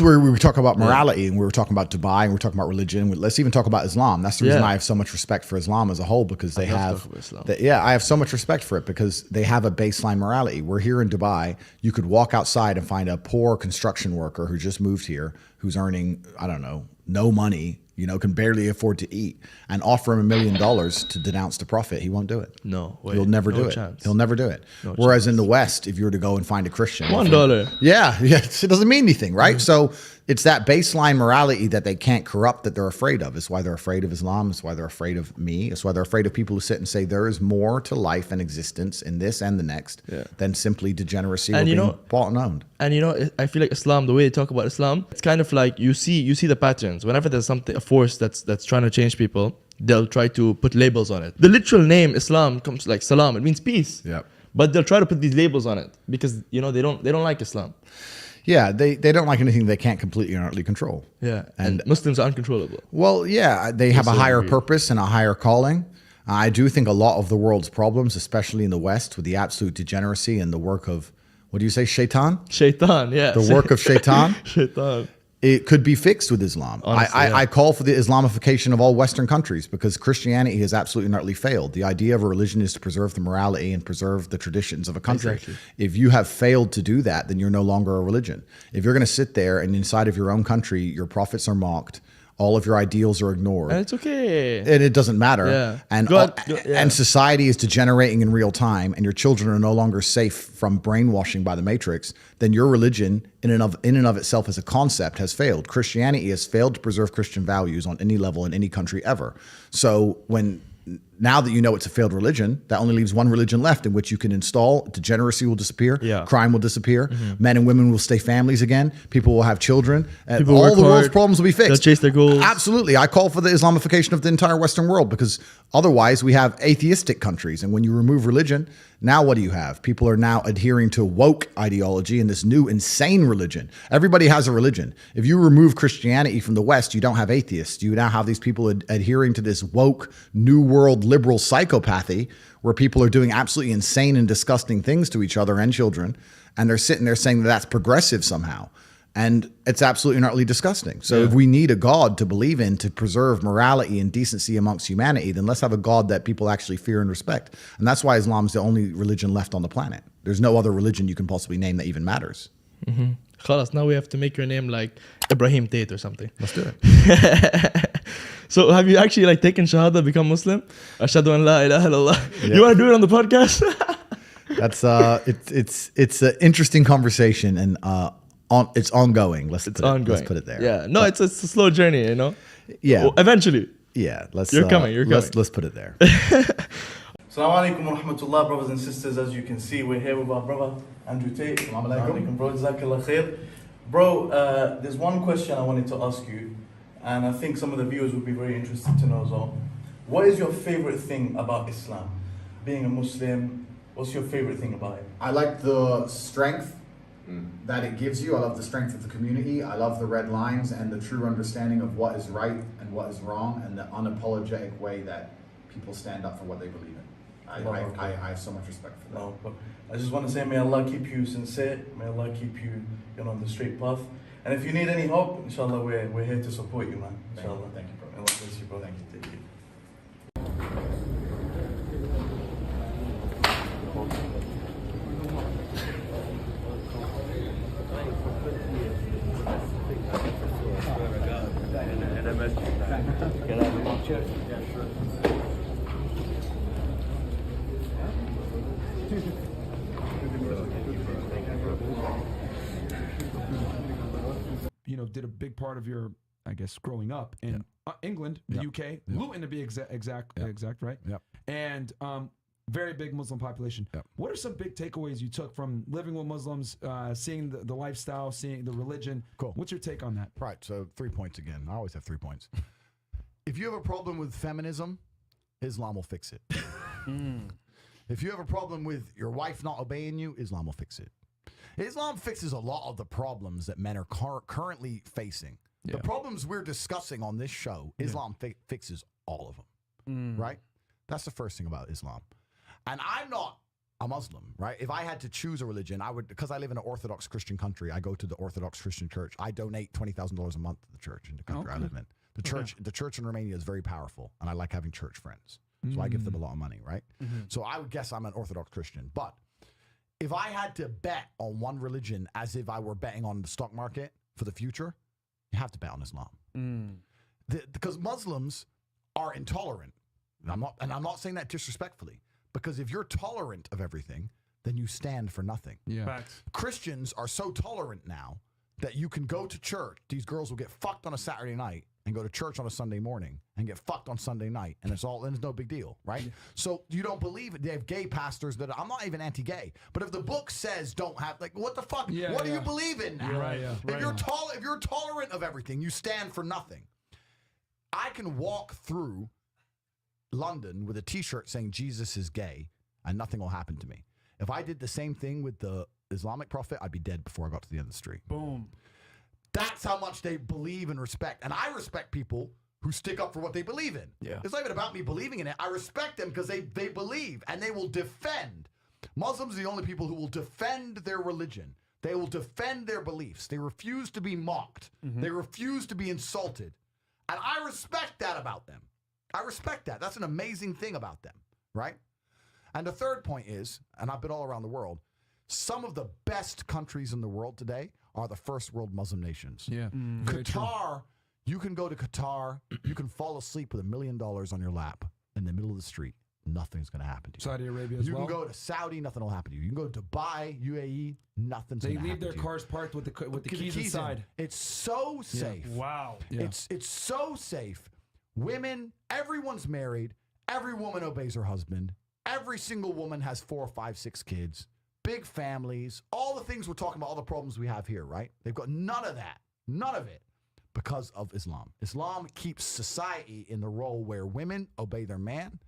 Where we were talking about morality and we were talking about Dubai and we were talking about religion. Let's even talk about Islam. That's the reason I have so much respect for Islam as a whole, because they have, I have so much respect for it because they have a baseline morality. We're here in Dubai. You could walk outside and find a poor construction worker who just moved here, who's earning, I don't know, no money, can barely afford to eat, and offer him $1 million to denounce the Prophet. He won't do it. No way. He'll never do it. He'll never do it. Whereas in the West, if you were to go and find a Christian, $1. Yeah, it doesn't mean anything, right? So it's that baseline morality that they can't corrupt that they're afraid of. It's why they're afraid of Islam. It's why they're afraid of me. It's why they're afraid of people who sit and say there is more to life and existence in this and the next than simply degeneracy or being bought and owned. And I feel like Islam, the way they talk about Islam, it's kind of like you see the patterns. Whenever there's something, a force that's trying to change people, they'll try to put labels on it. The literal name Islam comes like salam. It means peace. Yeah. But they'll try to put these labels on it because they don't like Islam. Yeah, they don't like anything they can't completely and utterly control. Yeah, and Muslims are uncontrollable. Well, yeah, they have a higher purpose and a higher calling. I do think a lot of the world's problems, especially in the West, with the absolute degeneracy and the work of, what do you say, shaitan? Shaitan, yeah. The work of shaitan. Shaitan. It could be fixed with Islam. Honestly, I call for the Islamification of all Western countries because Christianity has absolutely and utterly failed. The idea of a religion is to preserve the morality and preserve the traditions of a country. Exactly. If you have failed to do that, then you're no longer a religion. If you're going to sit there and inside of your own country, your prophets are mocked, all of your ideals are ignored. And it's okay. And it doesn't matter. Yeah. And society is degenerating in real time and your children are no longer safe from brainwashing by the Matrix, then your religion in and of itself as a concept has failed. Christianity has failed to preserve Christian values on any level in any country ever. So now that you know it's a failed religion, that only leaves one religion left in which you can install. Degeneracy will disappear. Yeah. Crime will disappear. Mm-hmm. Men and women will stay families again. People will have children. And all the world's problems will be fixed. They'll chase their goals. Absolutely. I call for the Islamification of the entire Western world because otherwise we have atheistic countries. And when you remove religion, now what do you have? People are now adhering to woke ideology and this new insane religion. Everybody has a religion. If you remove Christianity from the West, you don't have atheists. You now have these people adhering to this woke, new world, liberal psychopathy where people are doing absolutely insane and disgusting things to each other and children. And they're sitting there saying that that's progressive somehow. And it's absolutely and utterly disgusting. So if we need a God to believe in to preserve morality and decency amongst humanity, then let's have a God that people actually fear and respect. And that's why Islam is the only religion left on the planet. There's no other religion you can possibly name that even matters. Mm-hmm. Khalas, now we have to make your name like Ibrahim Tate or something. Let's do it. So have you actually taken Shahada, become Muslim? Ashhadu an la ilaha illallah. Yeah. You want to do it on the podcast? That's it's an interesting conversation and it's ongoing. Let's put it there. Yeah. No, it's a slow journey, Yeah. Well, eventually. Yeah. You're coming. Let's put it there. Assalamu alaikum wa rahmatullah, brothers and sisters. As you can see, we're here with our brother Andrew Tate. Assalamu alaikum, bro. Jazakallah khair. Bro, there's one question I wanted to ask you, and I think some of the viewers would be very interested to know as well. What is your favorite thing about Islam? Being a Muslim, what's your favorite thing about it? I like the strength that it gives you. I love the strength of the community. I love the red lines and the true understanding of what is right and what is wrong and the unapologetic way that people stand up for what they believe in. I have so much respect for that. No, but I just want to say, may Allah keep you sincere. May Allah keep you on the straight path. And if you need any help, inshallah, we're here to support you, man. Inshallah. Thank you, bro. May Allah bless you, bro. Thank you. Did a big part of your, I guess, growing up in England, the UK, Luton to be exact, right? Yep. And very big Muslim population. Yep. What are some big takeaways you took from living with Muslims, seeing the lifestyle, seeing the religion? Cool. What's your take on that? Right. So 3 points again. I always have 3 points. If you have a problem with feminism, Islam will fix it. If you have a problem with your wife not obeying you, Islam will fix it. Islam fixes a lot of the problems that men are currently facing. Yeah. The problems we're discussing on this show, Islam fixes all of them, right? That's the first thing about Islam. And I'm not a Muslim, right? If I had to choose a religion, I would, because I live in an Orthodox Christian country, I go to the Orthodox Christian church. I donate $20,000 a month to the church in the country I live in. The church in Romania is very powerful, and I like having church friends. So I give them a lot of money, right? So I would guess I'm an Orthodox Christian. But if I had to bet on one religion as if I were betting on the stock market for the future, you have to bet on Islam. Because Muslims are intolerant. And I'm not saying that disrespectfully. Because if you're tolerant of everything, then you stand for nothing. Yeah. Facts. Christians are so tolerant now that you can go to church. These girls will get fucked on a Saturday night and go to church on a Sunday morning and get fucked on Sunday night, and it's no big deal, right? So you don't believe it. They have gay pastors that I'm not even anti-gay, but if the book says don't have, like, what the fuck? What do you believe in now? If you're tolerant of everything, you stand for nothing. I can walk through London with a t-shirt saying Jesus is gay and nothing will happen to me. If I did the same thing with the Islamic prophet, I'd be dead before I got to the end of the street. Boom. That's how much they believe and respect. And I respect people who stick up for what they believe in. Yeah. It's not even about me believing in it. I respect them because they believe and they will defend. Muslims are the only people who will defend their religion. They will defend their beliefs. They refuse to be mocked. They refuse to be insulted. And I respect that about them. I respect that. That's an amazing thing about them, right? And the third point is, and I've been all around the world, some of the best countries in the world today are the first world Muslim nations. Yeah. Qatar, you can go to Qatar, you can fall asleep with $1 million on your lap in the middle of the street. Nothing's going to happen to you. Saudi Arabia as you well. You can go to Saudi, nothing will happen to you. You can go to Dubai, UAE, nothing's going to happen to you. They leave their cars parked with the keys inside. It's so safe. Wow. Yeah. It's so safe. Women, everyone's married. Every woman obeys her husband. Every single woman has 4, 5, 6 kids. Big families. All the things we're talking about, all the problems we have here, right? They've got none of that. None of it. Because of Islam. Islam keeps society in the role where women obey their man.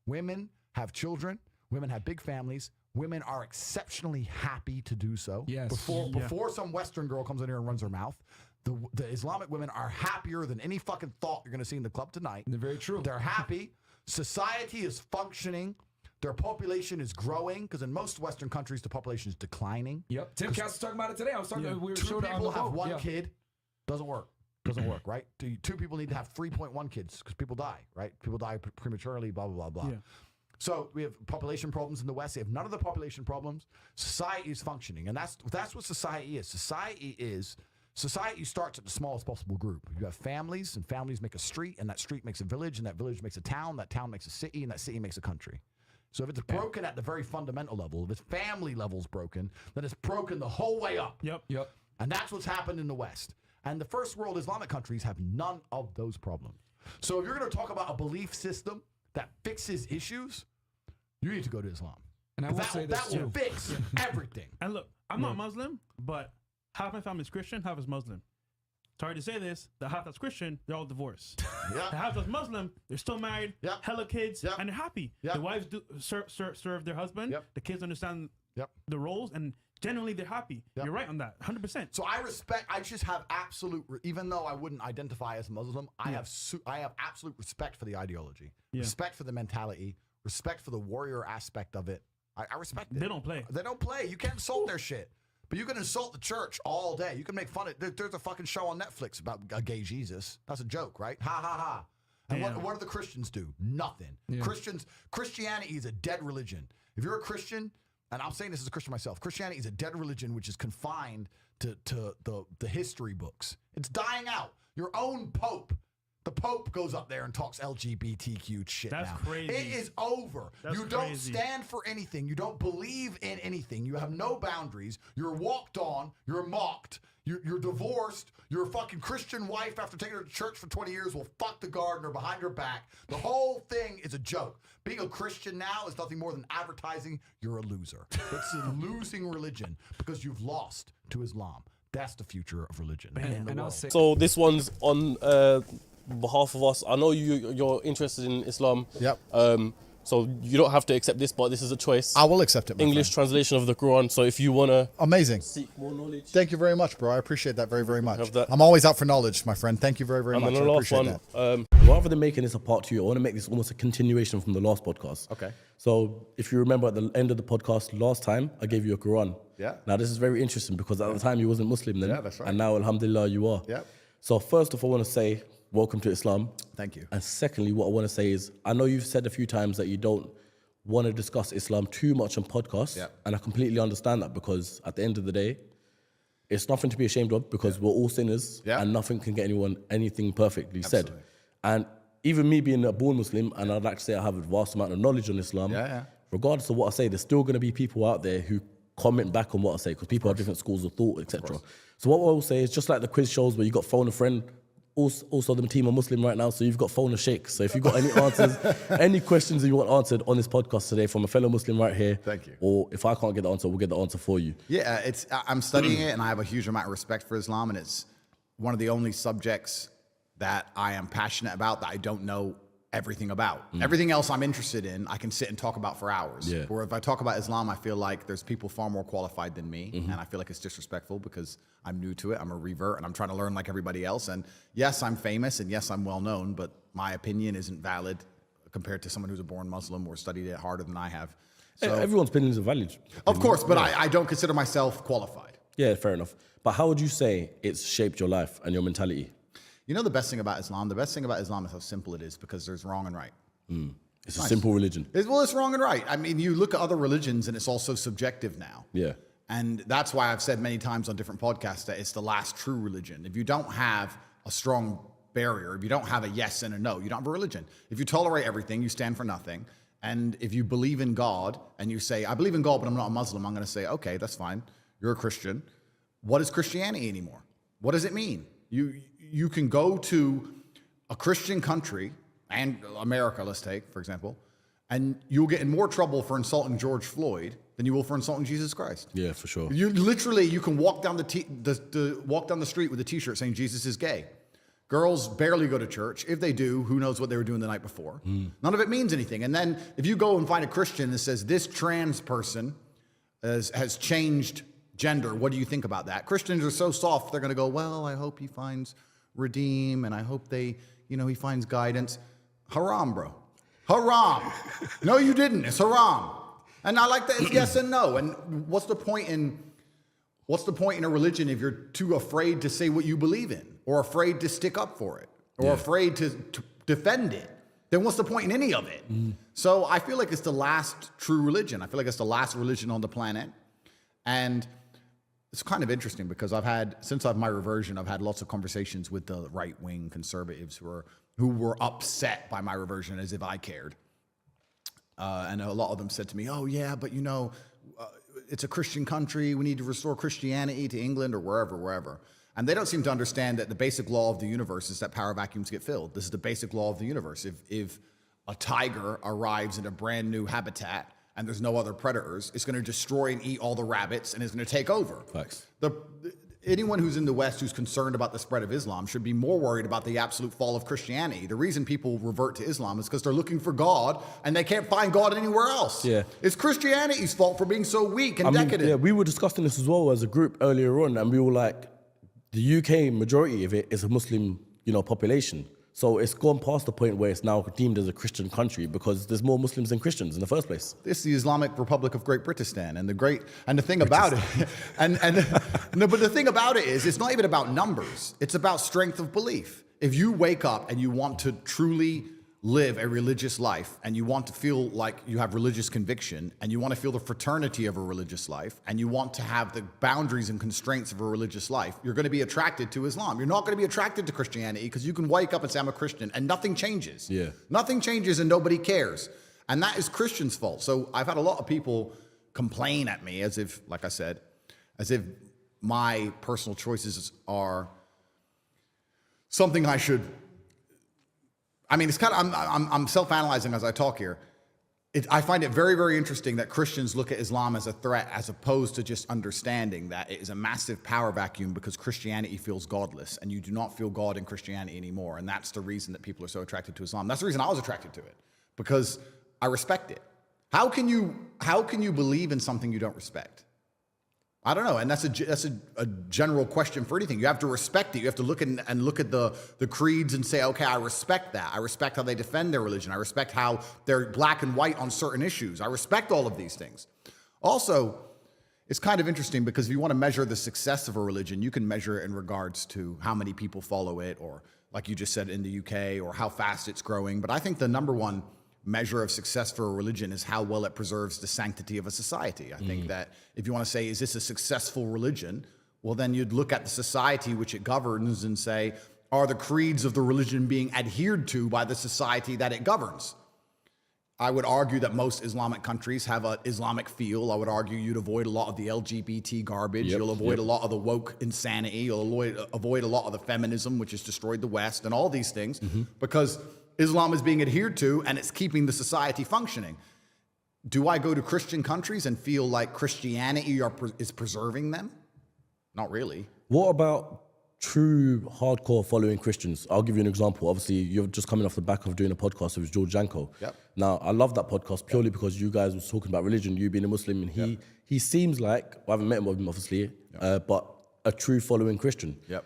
Women have children. Women have big families. Women are exceptionally happy to do so. Yes. Before some Western girl comes in here and runs her mouth, the Islamic women are happier than any fucking thought you're going to see in the club tonight. They're very true. They're happy. Society is functioning. Their population is growing because in most Western countries, the population is declining. Yep. Tim Cass was talking about it today. I was talking. We were 2 showing it on people the have boat. 1 kid. Doesn't work. Doesn't work, right? 2 people need to have 3.1 kids because people die, right? People die prematurely, blah, blah, blah, blah. Yeah. So we have population problems in the West. They have none of the population problems. Society is functioning. And that's what society is. Society starts at the smallest possible group. You have families, and families make a street, and that street makes a village, and that village makes a town, that town makes a city, and that city makes a country. So if it's broken at the very fundamental level, if its family level's broken, then it's broken the whole way up. Yep. And that's what's happened in the West. And the first world Islamic countries have none of those problems. So if you're going to talk about a belief system that fixes issues, you need to go to Islam. And I will say this that will too. fix everything. And look, I'm not Muslim, but half my family's Christian, half is Muslim. Sorry to say this, the half that's Christian, they're all divorced. The half that's Muslim, they're still married, hella kids, and they're happy. The wives do serve their husband. The kids understand the roles, and generally they're happy. You're right on that, 100%. So I just have absolute, even though I wouldn't identify as Muslim, I have absolute respect for the ideology, respect for the mentality, respect for the warrior aspect of it. I respect it. They don't play. They don't play. You can't insult their shit. But you can insult the church all day. You can make fun of it. There's a fucking show on Netflix about a gay Jesus. That's a joke, right? Ha, ha, ha. And what do the Christians do? Nothing. Christianity is a dead religion. If you're a Christian, and I'm saying this as a Christian myself, Christianity is a dead religion which is confined to the history books. It's dying out. Your own Pope. The Pope goes up there and talks LGBTQ shit now. That's crazy. It is over. You don't stand for anything. You don't believe in anything. You have no boundaries. You're walked on. You're mocked. You're divorced. Your fucking Christian wife, after taking her to church for 20 years, will fuck the gardener behind your back. The whole thing is a joke. Being a Christian now is nothing more than advertising you're a loser. It's a losing religion because you've lost to Islam. That's the future of religion. And I'll say, So this one's on behalf of us. I know you're interested in Islam. Yep. So you don't have to accept this, but this is a choice. I will accept it, my English friend. translation of the Quran. So if you want to Amazing. seek more knowledge. Thank you very much, bro. I appreciate that very, very much. Have that. I'm always out for knowledge, my friend. Thank you very, very And much. then I the last appreciate one, that. rather than making this a part 2, I want to make this almost a continuation from the last podcast. Okay. So if you remember at the end of the podcast last time, I gave you a Quran. Yeah. Now this is very interesting because at the time you wasn't Muslim then. Yeah, that's right. And now, alhamdulillah, you are. Yeah. So first off, I want to say welcome to Islam. Thank you. And secondly, what I want to say is, I know you've said a few times that you don't want to discuss Islam too much on podcasts. Yeah. And I completely understand that because at the end of the day, it's nothing to be ashamed of because we're all sinners Yeah. and nothing can get anyone anything perfectly said. Absolutely. And even me being a born Muslim, and I'd like to say I have a vast amount of knowledge on Islam, Yeah. regardless of what I say, there's still going to be people out there who comment back on what I say because people have different schools of thought, etc. So what I will say is just like the quiz shows where you got phone a friend, also the team are Muslim right now, so you've got phone a sheikh. So if you've got any answers, any questions that you want answered on this podcast today from a fellow Muslim right here, Thank you. or if I can't get the answer, we'll get the answer for you. Yeah, I'm studying it, and I have a huge amount of respect for Islam, and it's one of the only subjects that I am passionate about that I don't know everything about. Everything else I'm interested in, I can sit and talk about for hours. Yeah. Or if I talk about Islam, I feel like there's people far more qualified than me, and I feel like it's disrespectful because I'm new to it. I'm a revert, and I'm trying to learn like everybody else. And yes, I'm famous, and yes, I'm well known, but my opinion isn't valid compared to someone who's a born Muslim or studied it harder than I have. So, Everyone's opinions are valid. of course, but I don't consider myself qualified. Yeah, fair enough. But how would you say it's shaped your life and your mentality? You know the best thing about Islam? The best thing about Islam is how simple it is because there's wrong and right. It's a simple religion. It's wrong and right. I mean, you look at other religions and it's all so subjective now. Yeah. And that's why I've said many times on different podcasts that it's the last true religion. If you don't have a strong barrier, if you don't have a yes and a no, you don't have a religion. If you tolerate everything, you stand for nothing. And if you believe in God and you say, I believe in God, but I'm not a Muslim, I'm going to say, okay, that's fine. You're a Christian. What is Christianity anymore? What does it mean? You can go to a Christian country, and America, let's take, for example, and you'll get in more trouble for insulting George Floyd than you will for insulting Jesus Christ. Yeah, for sure. You can walk down walk down the street with a T-shirt saying Jesus is gay. Girls barely go to church. If they do, who knows what they were doing the night before? None of it means anything. And then if you go and find a Christian that says this trans person has changed gender, what do you think about that? Christians are so soft, they're going to go, well, I hope he finds redeem, and I hope he finds guidance. Haram, bro. Haram. No, you didn't. It's haram. And I like that it's yes and no. And what's the point in a religion if you're too afraid to say what you believe in, or afraid to stick up for it, or afraid to defend it? Then what's the point in any of it? So I feel like it's the last true religion. I feel like it's the last religion on the planet. And it's kind of interesting because since my reversion, I've had lots of conversations with the right-wing conservatives who were upset by my reversion as if I cared. And a lot of them said to me, oh yeah, but it's a Christian country. We need to restore Christianity to England or wherever. And they don't seem to understand that the basic law of the universe is that power vacuums get filled. This is the basic law of the universe. If a tiger arrives in a brand new habitat and there's no other predators, it's going to destroy and eat all the rabbits and it's going to take over. Facts. Anyone who's in the West who's concerned about the spread of Islam should be more worried about the absolute fall of Christianity. The reason people revert to Islam is because they're looking for God and they can't find God anywhere else. Yeah. It's Christianity's fault for being so weak and decadent. Yeah, we were discussing this as well as a group earlier on, and we were like, the UK majority of it is a Muslim, population. So it's gone past the point where it's now deemed as a Christian country because there's more Muslims than Christians in the first place. This is the Islamic Republic of Great Britistan, and the thing about it, but the thing about it is, it's not even about numbers. It's about strength of belief. If you wake up and you want to truly live a religious life, and you want to feel like you have religious conviction, and you want to feel the fraternity of a religious life, and you want to have the boundaries and constraints of a religious life, you're going to be attracted to Islam. You're not going to be attracted to Christianity because you can wake up and say, I'm a Christian, and nothing changes. Yeah. Nothing changes and nobody cares. And that is Christians' fault. So I've had a lot of people complain at me as if, like I said, as if my personal choices are something I should... I mean, it's kind of, I'm self-analyzing as I talk here. I find it very, very interesting that Christians look at Islam as a threat as opposed to just understanding that it is a massive power vacuum because Christianity feels godless and you do not feel God in Christianity anymore. And that's the reason that people are so attracted to Islam. That's the reason I was attracted to it, because I respect it. How can you believe in something you don't respect? I don't know, and that's a general question for anything. You have to respect it. You have to look at the creeds and say, okay, I respect that. I respect how they defend their religion. I respect how they're black and white on certain issues. I respect all of these things. Also, it's kind of interesting because if you want to measure the success of a religion, you can measure it in regards to how many people follow it, or like you just said in the UK, or how fast it's growing. But I think the number one measure of success for a religion is how well it preserves the sanctity of a society. I think that if you want to say, is this a successful religion? Well, then you'd look at the society which it governs and say, are the creeds of the religion being adhered to by the society that it governs? I would argue that most Islamic countries have an Islamic feel. I would argue you'd avoid a lot of the LGBT garbage. You'll avoid a lot of the woke insanity. You'll avoid a lot of the feminism, which has destroyed the West, and all these things, because Islam is being adhered to and it's keeping the society functioning. Do I go to Christian countries and feel like Christianity is preserving them? Not really. What about true hardcore following Christians? I'll give you an example. Obviously, you're just coming off the back of doing a podcast with George Janko. Yep. Now, I love that podcast purely because you guys was talking about religion, you being a Muslim, and he seems like, I haven't met him obviously, but a true following Christian. Yep.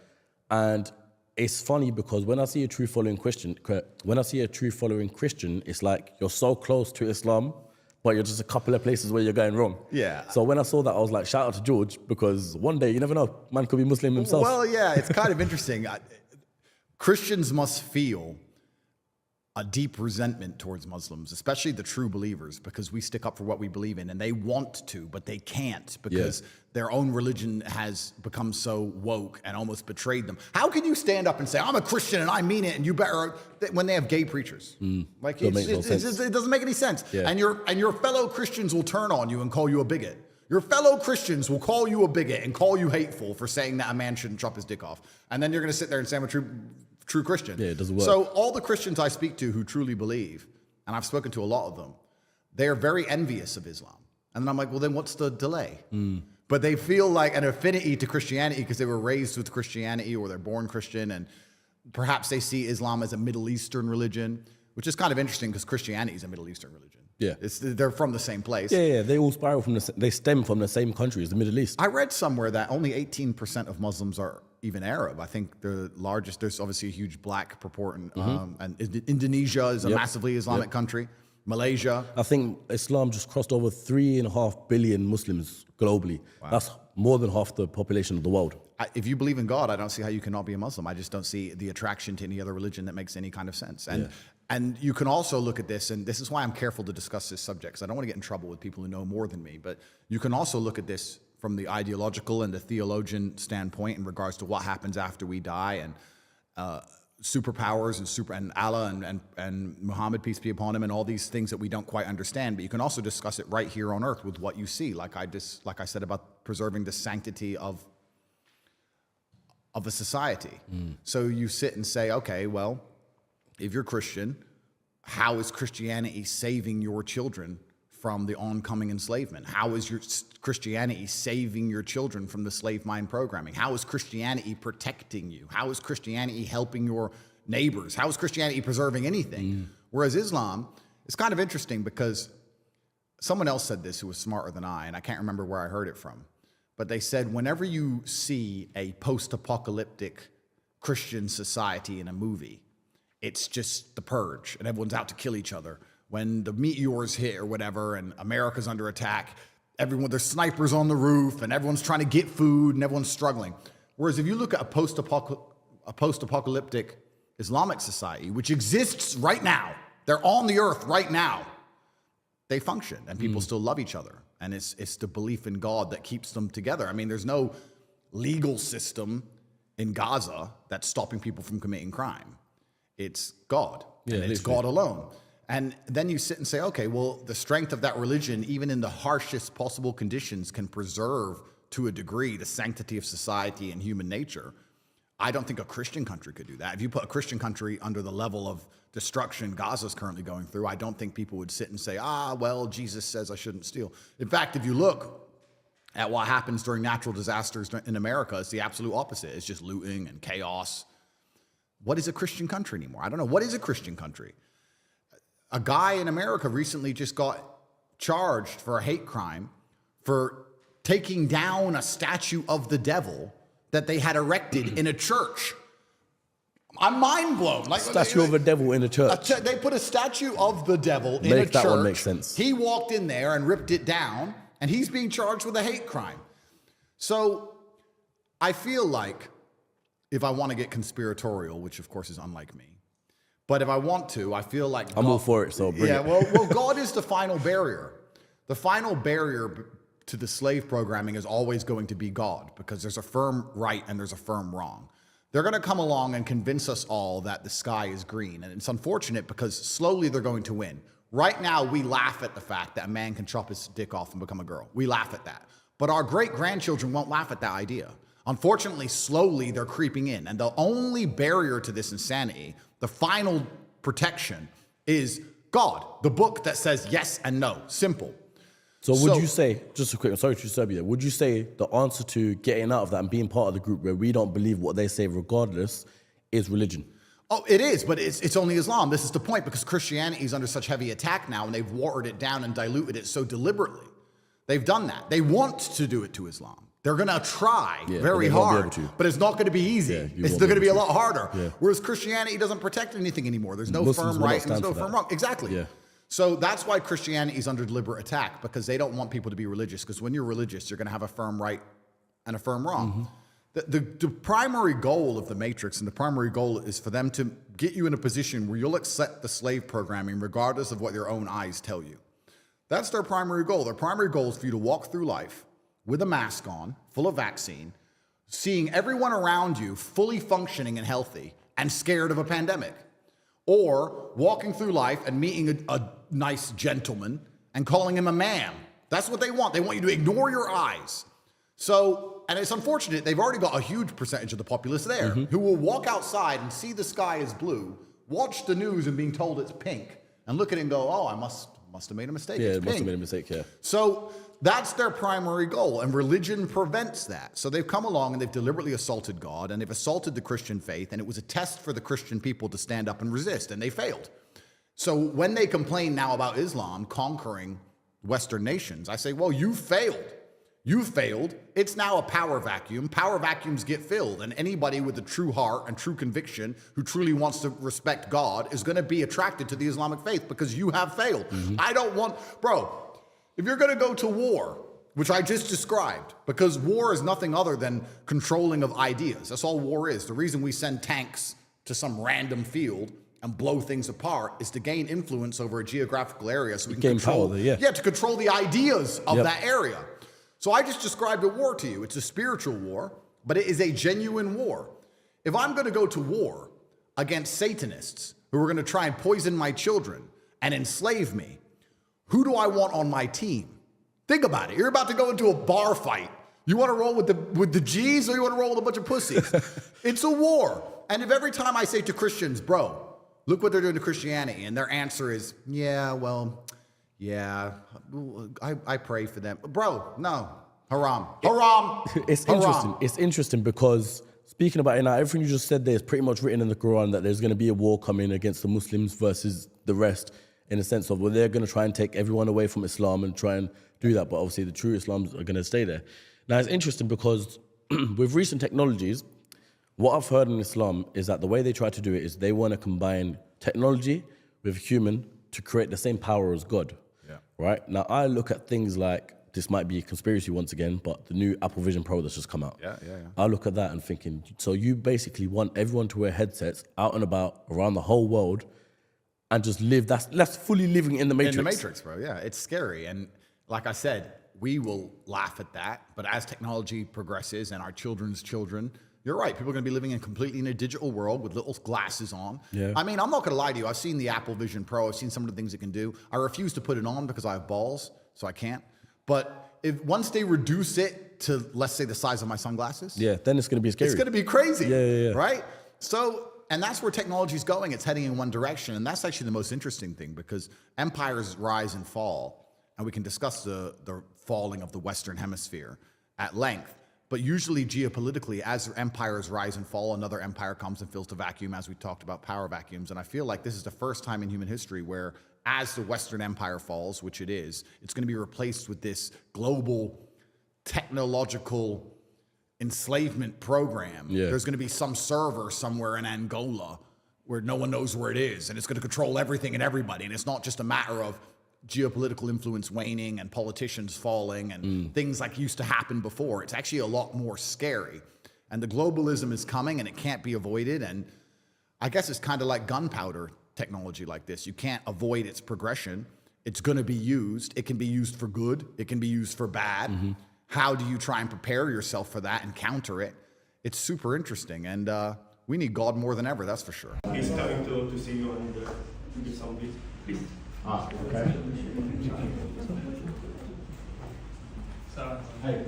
And it's funny because when I see a true following Christian, it's like you're so close to Islam, but you're just a couple of places where you're going wrong. Yeah. So when I saw that, I was like, shout out to George, because one day, you never know, man could be Muslim himself. Well, yeah, it's kind of interesting. Christians must feel a deep resentment towards Muslims, especially the true believers, because we stick up for what we believe in, and they want to, but they can't because their own religion has become so woke and almost betrayed them. How can you stand up and say, I'm a Christian and I mean it, and you better, when they have gay preachers? Like, it doesn't make any sense. Yeah. And your fellow Christians will turn on you and call you a bigot. Your fellow Christians will call you a bigot and call you hateful for saying that a man shouldn't chop his dick off. And then you're going to sit there and say, I'm a true Christian. Yeah, it doesn't work. So all the Christians I speak to who truly believe, and I've spoken to a lot of them, they are very envious of Islam. And then I'm like, well, then what's the delay? But they feel like an affinity to Christianity because they were raised with Christianity or they're born Christian, and perhaps they see Islam as a Middle Eastern religion, which is kind of interesting because Christianity is a Middle Eastern religion. Yeah. They're from the same place. Yeah, they all spiral they stem from the same country as the Middle East. I read somewhere that only 18% of Muslims are even Arab. I think the largest, there's obviously a huge black proportion, and Indonesia is a massively Islamic country. Malaysia. I think Islam just crossed over 3.5 billion Muslims globally. Wow. That's more than half the population of the world. If you believe in God, I don't see how you cannot be a Muslim. I just don't see the attraction to any other religion that makes any kind of sense. And you can also look at this, and this is why I'm careful to discuss this subject, because I don't want to get in trouble with people who know more than me, but you can also look at this from the ideological and the theologian standpoint in regards to what happens after we die, and superpowers and Allah and Muhammad, peace be upon him, and all these things that we don't quite understand. But you can also discuss it right here on earth with what you see, like I said about preserving the sanctity of a society. So you sit and say, okay, well, if you're Christian, how is Christianity saving your children from the oncoming enslavement? How is your Christianity saving your children from the slave mine programming? How is Christianity protecting you? How is Christianity helping your neighbors? How is Christianity preserving anything? Whereas Islam, it's kind of interesting because someone else said this who was smarter than I, and I can't remember where I heard it from, but they said whenever you see a post-apocalyptic Christian society in a movie, it's just the purge and everyone's out to kill each other. When the meteors hit or whatever and America's under attack, there's snipers on the roof and everyone's trying to get food and everyone's struggling. Whereas if you look at a post-apocalyptic Islamic society, which exists right now, they're on the earth right now, they function and people still love each other. And it's the belief in God that keeps them together. I mean, there's no legal system in Gaza that's stopping people from committing crime. It's God, and it's God alone. And then you sit and say, okay, well, the strength of that religion, even in the harshest possible conditions, can preserve, to a degree, the sanctity of society and human nature. I don't think a Christian country could do that. If you put a Christian country under the level of destruction Gaza's currently going through, I don't think people would sit and say, well, Jesus says I shouldn't steal. In fact, if you look at what happens during natural disasters in America, it's the absolute opposite. It's just looting and chaos. What is a Christian country anymore? I don't know. What is a Christian country? a guy in America recently just got charged for a hate crime for taking down a statue of the devil that they had erected in a church. I'm mind blown. Like Statue of a devil in a church. They put a statue of the devil in a Make church. that one make sense. He walked in there and ripped it down, and he's being charged with a hate crime. So I feel like if I want to get conspiratorial, which of course is unlike me, but if I want to, I feel like I'm all for it, so bring it. Well, God is the final barrier. The final barrier to the slave programming is always going to be God, because there's a firm right and there's a firm wrong. They're going to come along and convince us all that the sky is green. And it's unfortunate because slowly they're going to win. Right now, we laugh at the fact that a man can chop his dick off and become a girl. We laugh at that. But our great-grandchildren won't laugh at that idea. Unfortunately, slowly they're creeping in. And the only barrier to this insanity, the final protection, is God, the book that says yes and no. Simple. So would you say, just a quick, I'm sorry to disturb you there, would you say the answer to getting out of that and being part of the group where we don't believe what they say regardless is religion? Oh, it is, but it's only Islam. This is the point, because Christianity is under such heavy attack now, and they've watered it down and diluted it so deliberately. They've done that. They want to do it to Islam. They're going to try very hard, but it's not going to be easy. It's going to be a lot harder. Yeah. Whereas Christianity doesn't protect anything anymore. There's no Muslims firm right and there's no firm wrong. Exactly. Yeah. So that's why Christianity is under deliberate attack, because they don't want people to be religious. Because when you're religious, you're going to have a firm right and a firm wrong. The primary goal of the Matrix, and the primary goal is for them to get you in a position where you'll accept the slave programming regardless of what your own eyes tell you. That's their primary goal. Their primary goal is for you to walk through life with a mask on, full of vaccine, seeing everyone around you fully functioning and healthy and scared of a pandemic. Or walking through life and meeting a nice gentleman and calling him a man. That's what they want. They want you to ignore your eyes. So, and it's unfortunate, they've already got a huge percentage of the populace there who will walk outside and see the sky is blue, watch the news and being told it's pink, and look at it and go, oh, I must have made a mistake. Yeah, it's it must pink. have made a mistake, yeah. So that's their primary goal, and religion prevents that. So they've come along and they've deliberately assaulted God, and they've assaulted the Christian faith, and it was a test for the Christian people to stand up and resist, and they failed. So when they complain now about Islam conquering Western nations, I say, well, you failed. You failed. It's now a power vacuum. Power vacuums get filled, and anybody with a true heart and true conviction who truly wants to respect God is going to be attracted to the Islamic faith because you have failed. I don't want, bro, if you're going to go to war, which I just described, because war is nothing other than controlling of ideas. That's all war is. The reason we send tanks to some random field and blow things apart is to gain influence over a geographical area so we can Gain control, power, yeah. to control the ideas of that area. So I just described a war to you. It's a spiritual war, but it is a genuine war. If I'm going to go to war against Satanists who are going to try and poison my children and enslave me, who do I want on my team? Think about it. You're about to go into a bar fight. You want to roll with the G's, or you want to roll with a bunch of pussies? It's a war. And if every time I say to Christians, bro, look what they're doing to Christianity, and their answer is, I pray for them. Bro, no. Haram. Haram. It's interesting. It's interesting because speaking about it now, everything you just said there is pretty much written in the Quran that there's going to be a war coming against the Muslims versus the rest, in the sense of, well, they're going to try and take everyone away from Islam and try and do that. But obviously the true Islams are going to stay there. Now, it's interesting because with recent technologies, what I've heard in Islam is that the way they try to do it is they want to combine technology with human to create the same power as God. Yeah. Right? Now, I look at things like, this might be a conspiracy once again, but the new Apple Vision Pro that's just come out. Yeah. I look at that and thinking, so you basically want everyone to wear headsets out and about around the whole world and just live, that's fully living in the Matrix. In the Matrix, bro, yeah. It's scary. And like I said, we will laugh at that. But as technology progresses and our children's children, you're right. People are going to be living completely in a digital world with little glasses on. Yeah. I mean, I'm not going to lie to you. I've seen the Apple Vision Pro. I've seen some of the things it can do. I refuse to put it on because I have balls, so I can't. But if once they reduce it to, let's say, the size of my sunglasses. Yeah, then it's going to be scary. It's going to be crazy. Yeah. Right? So, and that's where technology is going. It's heading in one direction. And that's actually the most interesting thing, because empires rise and fall. And we can discuss the falling of the Western Hemisphere at length. But usually geopolitically, as empires rise and fall, another empire comes and fills the vacuum, as we talked about power vacuums. And I feel like this is the first time in human history where as the Western Empire falls, which it is, it's going to be replaced with this global technological enslavement program. Yeah. There's going to be some server somewhere in Angola where no one knows where it is, and it's going to control everything and everybody. And it's not just a matter of geopolitical influence waning and politicians falling and things like used to happen before. It's actually a lot more scary. And the globalism is coming, and it can't be avoided. And I guess it's kind of like gunpowder technology like this. You can't avoid its progression. It's going to be used. It can be used for good. It can be used for bad. How do you try and prepare yourself for that and counter it? It's super interesting. And we need God more than ever, that's for sure. He's coming to see you and give some gift, please. Ah, okay. Hey.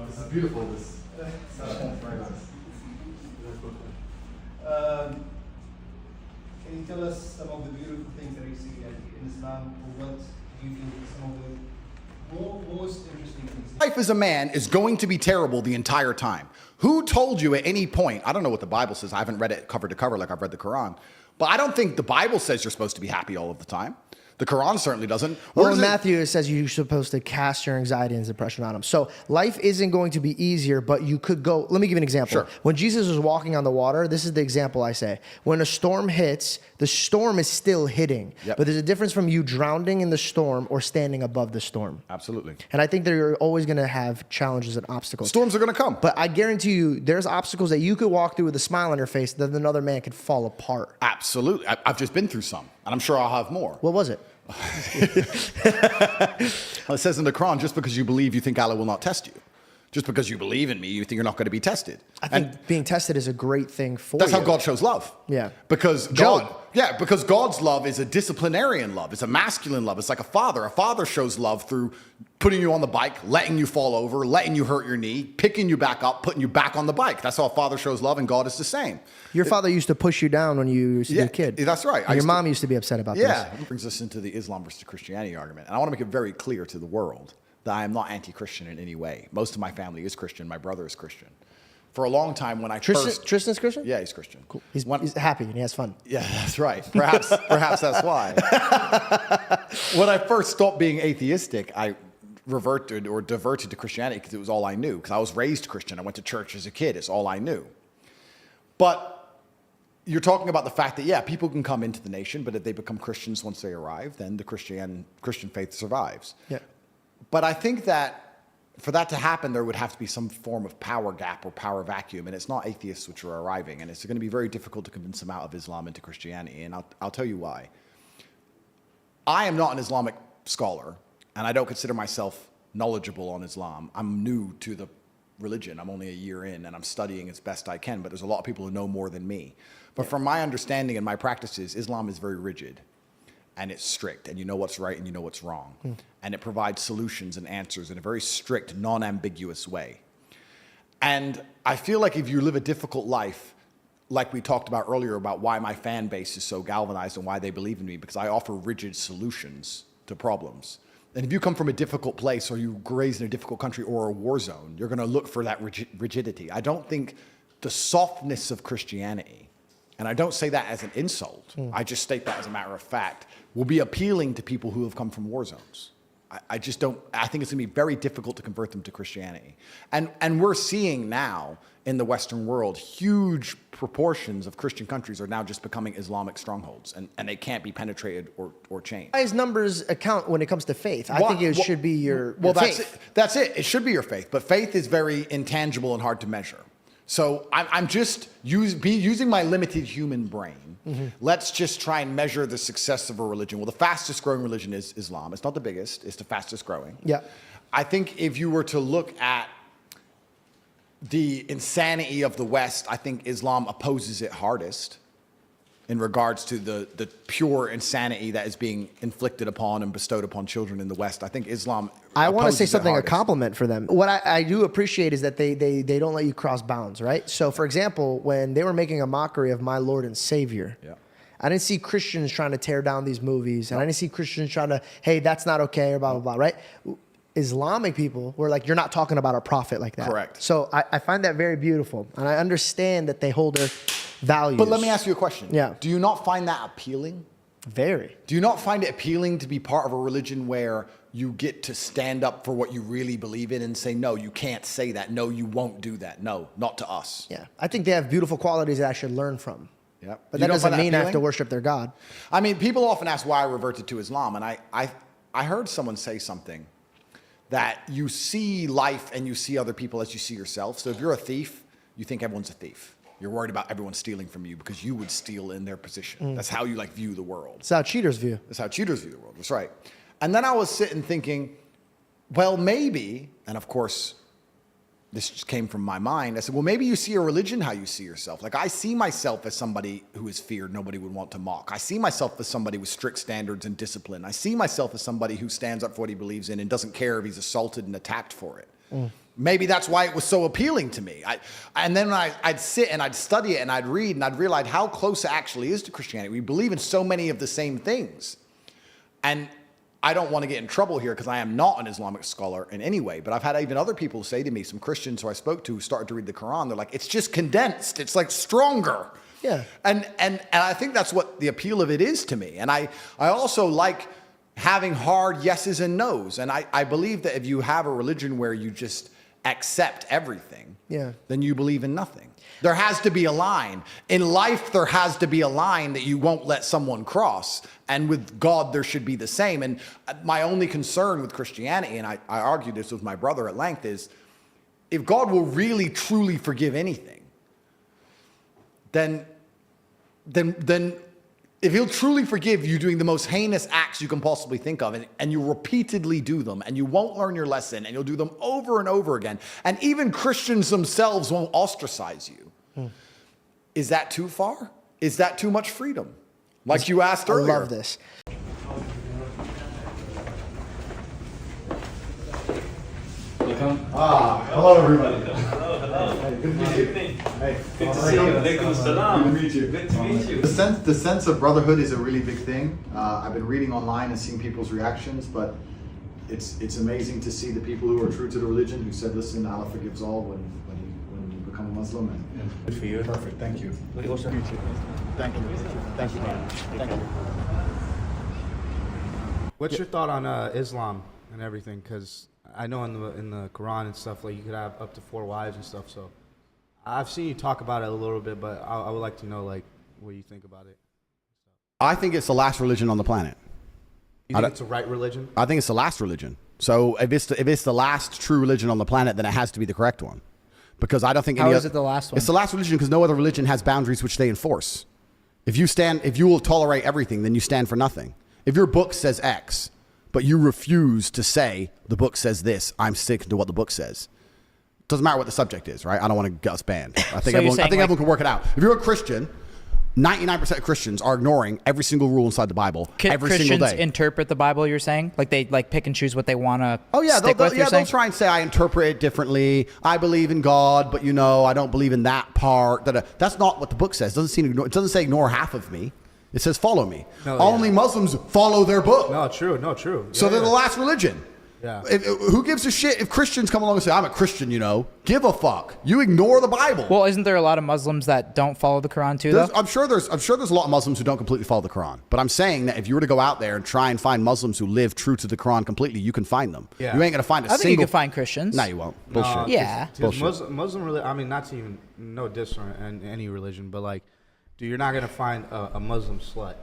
This is beautiful. This very nice. Can you tell us some of the beautiful things that you see in Islam, or what do you think some of the most interesting things? Life as a man is going to be terrible the entire time. Who told you at any point, I don't know what the Bible says, I haven't read it cover to cover like I've read the Quran, but I don't think the Bible says you're supposed to be happy all of the time. The Quran certainly doesn't. Well, in Matthew, it says you're supposed to cast your anxiety and depression on him. So life isn't going to be easier, but you could go. Let me give you an example. Sure. When Jesus was walking on the water, this is the example I say. When a storm hits, the storm is still hitting. Yep. But there's a difference from you drowning in the storm or standing above the storm. Absolutely. And I think that you're always going to have challenges and obstacles. Storms are going to come. But I guarantee you, there's obstacles that you could walk through with a smile on your face that another man could fall apart. Absolutely. I've just been through some, and I'm sure I'll have more. What was it? Well, it says in the Quran, just because you believe, you think Allah will not test you. Just because you believe in me, you think you're not going to be tested. I think being tested is a great thing for That's you. how God shows love. Yeah. Because Job. because God's love is a disciplinarian love. It's a masculine love. It's like a father. A father shows love through putting you on the bike, letting you fall over, letting you hurt your knee, picking you back up, putting you back on the bike. That's how a father shows love, and God is the same. Your father used to push you down when you used to be a kid. That's right. And your mom used to be upset about this. this. It brings us into the Islam versus Christianity argument. And I want to make it very clear to the world that I am not anti-Christian in any way. Most of my family is Christian. My brother is Christian. For a long time when I Tristan's Christian? Yeah, he's Christian. Cool. He's happy and he has fun. Yeah, that's right. Perhaps that's why. When I first stopped being atheistic, I diverted to Christianity because it was all I knew. Because I was raised Christian. I went to church as a kid. It's all I knew. But you're talking about the fact that, yeah, people can come into the nation, but if they become Christians once they arrive, then the Christian faith survives. Yeah. But I think that for that to happen, there would have to be some form of power gap or power vacuum, and it's not atheists which are arriving, and it's going to be very difficult to convince them out of Islam into Christianity, and I'll tell you why. I am not an Islamic scholar, and I don't consider myself knowledgeable on Islam. I'm new to the religion. I'm only a year in, and I'm studying as best I can, but there's a lot of people who know more than me. But from my understanding and my practices, Islam is very rigid. And it's strict, and you know what's right and you know what's wrong. And it provides solutions and answers in a very strict, non-ambiguous way. And I feel like if you live a difficult life, like we talked about earlier about why my fan base is so galvanized and why they believe in me, because I offer rigid solutions to problems. And if you come from a difficult place or you raised in a difficult country or a war zone, you're going to look for that rigidity. I don't think the softness of Christianity, and I don't say that as an insult, I just state that as a matter of fact, will be appealing to people who have come from war zones. I just don't, I think it's going to be very difficult to convert them to Christianity. And we're seeing now in the Western world, huge proportions of Christian countries are now just becoming Islamic strongholds, and they can't be penetrated or changed. Why does numbers account when it comes to faith? I think it should be your faith. That's it. It should be your faith, but faith is very intangible and hard to measure. So I'm just using my limited human brain. Let's just try and measure the success of a religion. Well, the fastest growing religion is Islam. It's not the biggest. It's the fastest growing. Yeah. I think if you were to look at the insanity of the West, I think Islam opposes it hardest in regards to the pure insanity that is being inflicted upon and bestowed upon children in the West. I think Islam I want to say opposes it something, a hardest. compliment for them. What I do appreciate is that they don't let you cross bounds, right? So, for example, when they were making a mockery of my Lord and Savior, I didn't see Christians trying to tear down these movies, and I didn't see Christians trying to, hey, that's not okay, or blah, blah, blah, right? Islamic people were like, you're not talking about our prophet like that. Correct. So I find that very beautiful. And I understand that they hold their values. But let me ask you a question. Yeah. Do you not find that appealing? Very. Do you not find it appealing to be part of a religion where you get to stand up for what you really believe in and say, no, you can't say that. No, you won't do that. No, not to us. Yeah. I think they have beautiful qualities that I should learn from. Yeah. But You that don't doesn't find mean I have to appealing? worship their God. I mean, people often ask why I reverted to Islam, and I heard someone say something that you see life and you see other people as you see yourself. So if you're a thief, you think everyone's a thief. You're worried about everyone stealing from you because you would steal in their position. That's how you like view the world. It's how cheaters view. That's how cheaters view the world. That's right. And then I was sitting thinking, well, maybe, and of course, this just came from my mind. I said, well, maybe you see a religion how you see yourself. Like, I see myself as somebody who is feared, nobody would want to mock. I see myself as somebody with strict standards and discipline. I see myself as somebody who stands up for what he believes in and doesn't care if he's assaulted and attacked for it. Maybe that's why it was so appealing to me. And then I'd sit and I'd study it and I'd read and I'd realize how close it actually is to Christianity. We believe in so many of the same things. And I don't want to get in trouble here because I am not an Islamic scholar in any way, but I've had even other people say to me, some Christians who I spoke to who started to read the Quran, they're like, it's just condensed. It's like stronger. Yeah. And I think that's what the appeal of it is to me. And I also like having hard yeses and nos. And I believe that if you have a religion where you just accept everything, then you believe in nothing. There has to be a line. In life, there has to be a line that you won't let someone cross. And with God, there should be the same. And my only concern with Christianity, and I argued this with my brother at length, is if God will really, truly forgive anything, then if he'll truly forgive you doing the most heinous acts you can possibly think of, and you repeatedly do them, and you won't learn your lesson, and you'll do them over and over again, and even Christians themselves won't ostracize you, is that too far? Is that too much freedom? Like you asked earlier. I love this. Hello everybody. Hey, good to meet you. Hey, Good to see you. Alaikum salam. Good to meet you. Good to meet you. The sense of brotherhood is a really big thing. I've been reading online and seeing people's reactions, but it's amazing to see the people who are true to the religion who said, "Listen, Allah forgives all" when you become a Muslim. And Good for you. perfect. Thank you. Thank you. Thank you. Thank you, man. Thank you. What's your thought on Islam and everything? Because I know in the Quran and stuff, like you could have up to 4 wives and stuff. So I've seen you talk about it a little bit, but I would like to know like what you think about it. I think it's the last religion on the planet. You think it's the right religion? I think it's the last religion. So if it's the last true religion on the planet, then it has to be the correct one. Because I don't think How is it the last one? It's the last religion because no other religion has boundaries which they enforce. If you will tolerate everything, then you stand for nothing. If your book says X, but you refuse to say the book says this, I'm sticking to what the book says. Doesn't matter what the subject is, right? I don't want to get us banned. I think everyone can work it out. If you're a Christian, 99% of Christians are ignoring every single rule inside the Bible every single day. Interpret the Bible, you're saying? Like they pick and choose what they want to they'll try and say, I interpret it differently. I believe in God, but I don't believe in that part. That's not what the book says. It doesn't say ignore half of me. It says follow me. Only Muslims follow their book. No, true. So they're the last religion. Yeah. Who gives a shit if Christians come along and say, I'm a Christian, Give a fuck. You ignore the Bible. Well, isn't there a lot of Muslims that don't follow the Quran too, though? I'm sure there's a lot of Muslims who don't completely follow the Quran. But I'm saying that if you were to go out there and try and find Muslims who live true to the Quran completely, you can find them. Yeah. You ain't going to find a I single... think you can find Christians. No, you won't. Bullshit. Yeah. Bullshit. Muslim religion, I mean, not to even, no diss on any religion, but like, dude, you're not going to find a Muslim slut.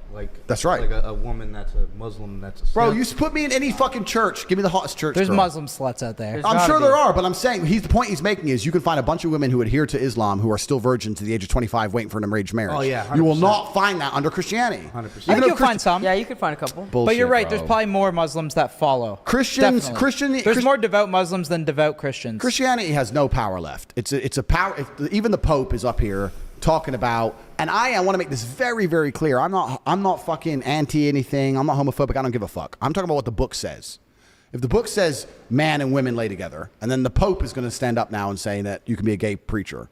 That's right. Like a woman that's a Muslim that's a slut. Bro, you put me in any fucking church. Give me the hottest church. There's girl. Muslim sluts out there. I'm sure there are, but I'm saying the point he's making is you can find a bunch of women who adhere to Islam who are still virgins to the age of 25 waiting for an arranged marriage. Oh, yeah, 100%. You will not find that under Christianity. 100%. I think you'll find some. Yeah, you could find a couple. Bullshit, but you're right. bro. There's probably more Muslims that follow. Christians. Definitely. There's more devout Muslims than devout Christians. Christianity has no power left. It's a power. Even the Pope is up here talking about, and I want to make this very, very clear. I'm not fucking anti anything. I'm not homophobic. I don't give a fuck. I'm talking about what the book says. If the book says man and women lay together, and then the Pope is going to stand up now and say that you can be a gay preacher,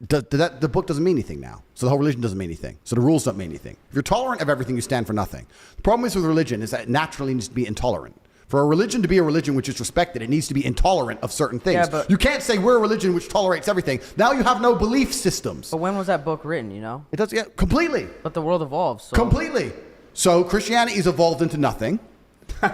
the book doesn't mean anything now. So the whole religion doesn't mean anything. So the rules don't mean anything. If you're tolerant of everything, you stand for nothing. The problem is with religion is that it naturally needs to be intolerant. For a religion to be a religion which is respected, it needs to be intolerant of certain things. Yeah, but you can't say we're a religion which tolerates everything. Now you have no belief systems. But when was that book written, you know? It does, yeah, completely. But the world evolves. So. Completely. So Christianity's evolved into nothing.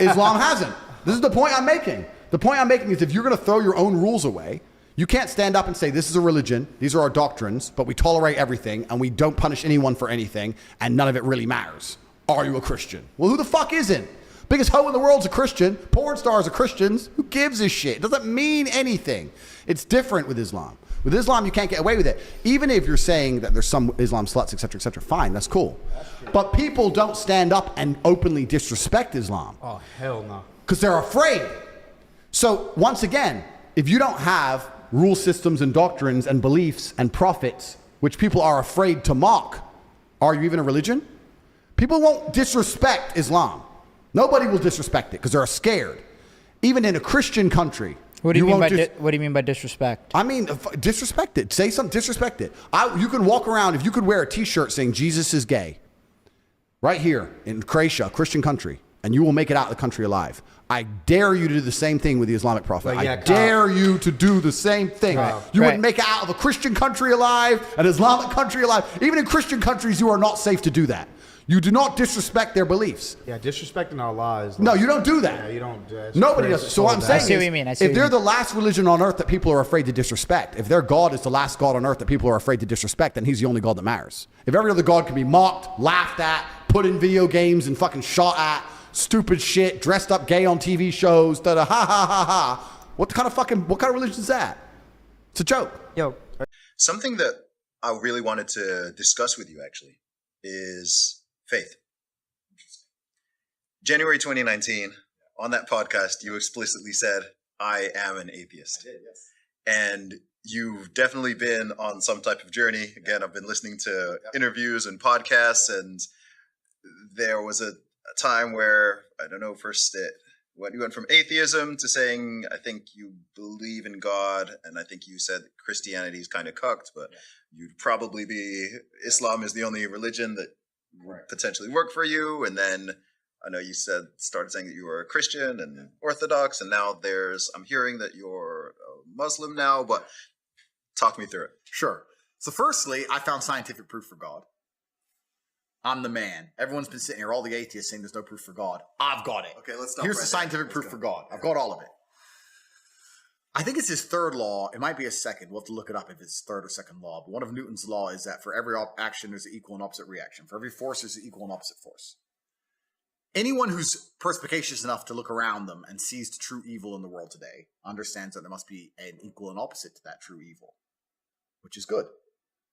Islam hasn't. This is the point I'm making. The point I'm making is if you're going to throw your own rules away, you can't stand up and say, this is a religion, these are our doctrines, but we tolerate everything, and we don't punish anyone for anything, and none of it really matters. Are you a Christian? Well, who the fuck isn't? Biggest hoe in the world's a Christian. Porn stars are Christians. Who gives a shit? It doesn't mean anything. It's different with Islam. With Islam, you can't get away with it. Even if you're saying that there's some Islam sluts, etc., fine, that's cool. But people don't stand up and openly disrespect Islam. Oh, hell no. Because they're afraid. So once again, if you don't have rule systems and doctrines and beliefs and prophets, which people are afraid to mock, are you even a religion? People won't disrespect Islam. Nobody will disrespect it because they're scared. Even in a Christian country. What do you mean by what do you mean by disrespect? I mean, disrespect it. Say something, disrespect it. You can walk around, if you could wear a t-shirt saying Jesus is gay, right here in Croatia, a Christian country, and you will make it out of the country alive. I dare you to do the same thing with the Islamic Prophet. I dare you to do the same thing. You wouldn't make it out of a Christian country alive, an Islamic country alive. Even in Christian countries, you are not safe to do that. You do not disrespect their beliefs. Yeah, disrespecting Allah is. No, you don't do that. Yeah, you don't. Nobody does it. So what I'm saying I see what you mean. if they're the last religion on earth that people are afraid to disrespect, if their God is the last God on earth that people are afraid to disrespect, then he's the only God that matters. If every other God can be mocked, laughed at, put in video games and fucking shot at, stupid shit, dressed up gay on TV shows, ha ha ha ha. What kind of religion is that? It's a joke. Yo. Something that I really wanted to discuss with you actually is faith. January 2019, on that podcast, you explicitly said, I am an atheist. I did, yes. And you've definitely been on some type of journey. Again, I've been listening to interviews and podcasts, and there was a time where, I don't know, you went from atheism to saying, I think you believe in God, and I think you said Christianity is kind of cucked, but you'd probably be, Islam is the only religion that would potentially work for you. And then I know you started saying that you were a Christian and Orthodox, and now I'm hearing that you're a Muslim now, but talk me through it. Sure. So firstly, I found scientific proof for God. I'm the man. Everyone's been sitting here, all the atheists saying there's no proof for God. I've got it. Okay, let's stop. Here's the scientific proof for God. I've got all of it. I think it's his third law. It might be his second. We'll have to look it up if it's third or second law. But one of Newton's law is that for every action, there's an equal and opposite reaction. For every force, there's an equal and opposite force. Anyone who's perspicacious enough to look around them and sees the true evil in the world today understands that there must be an equal and opposite to that true evil, which is good,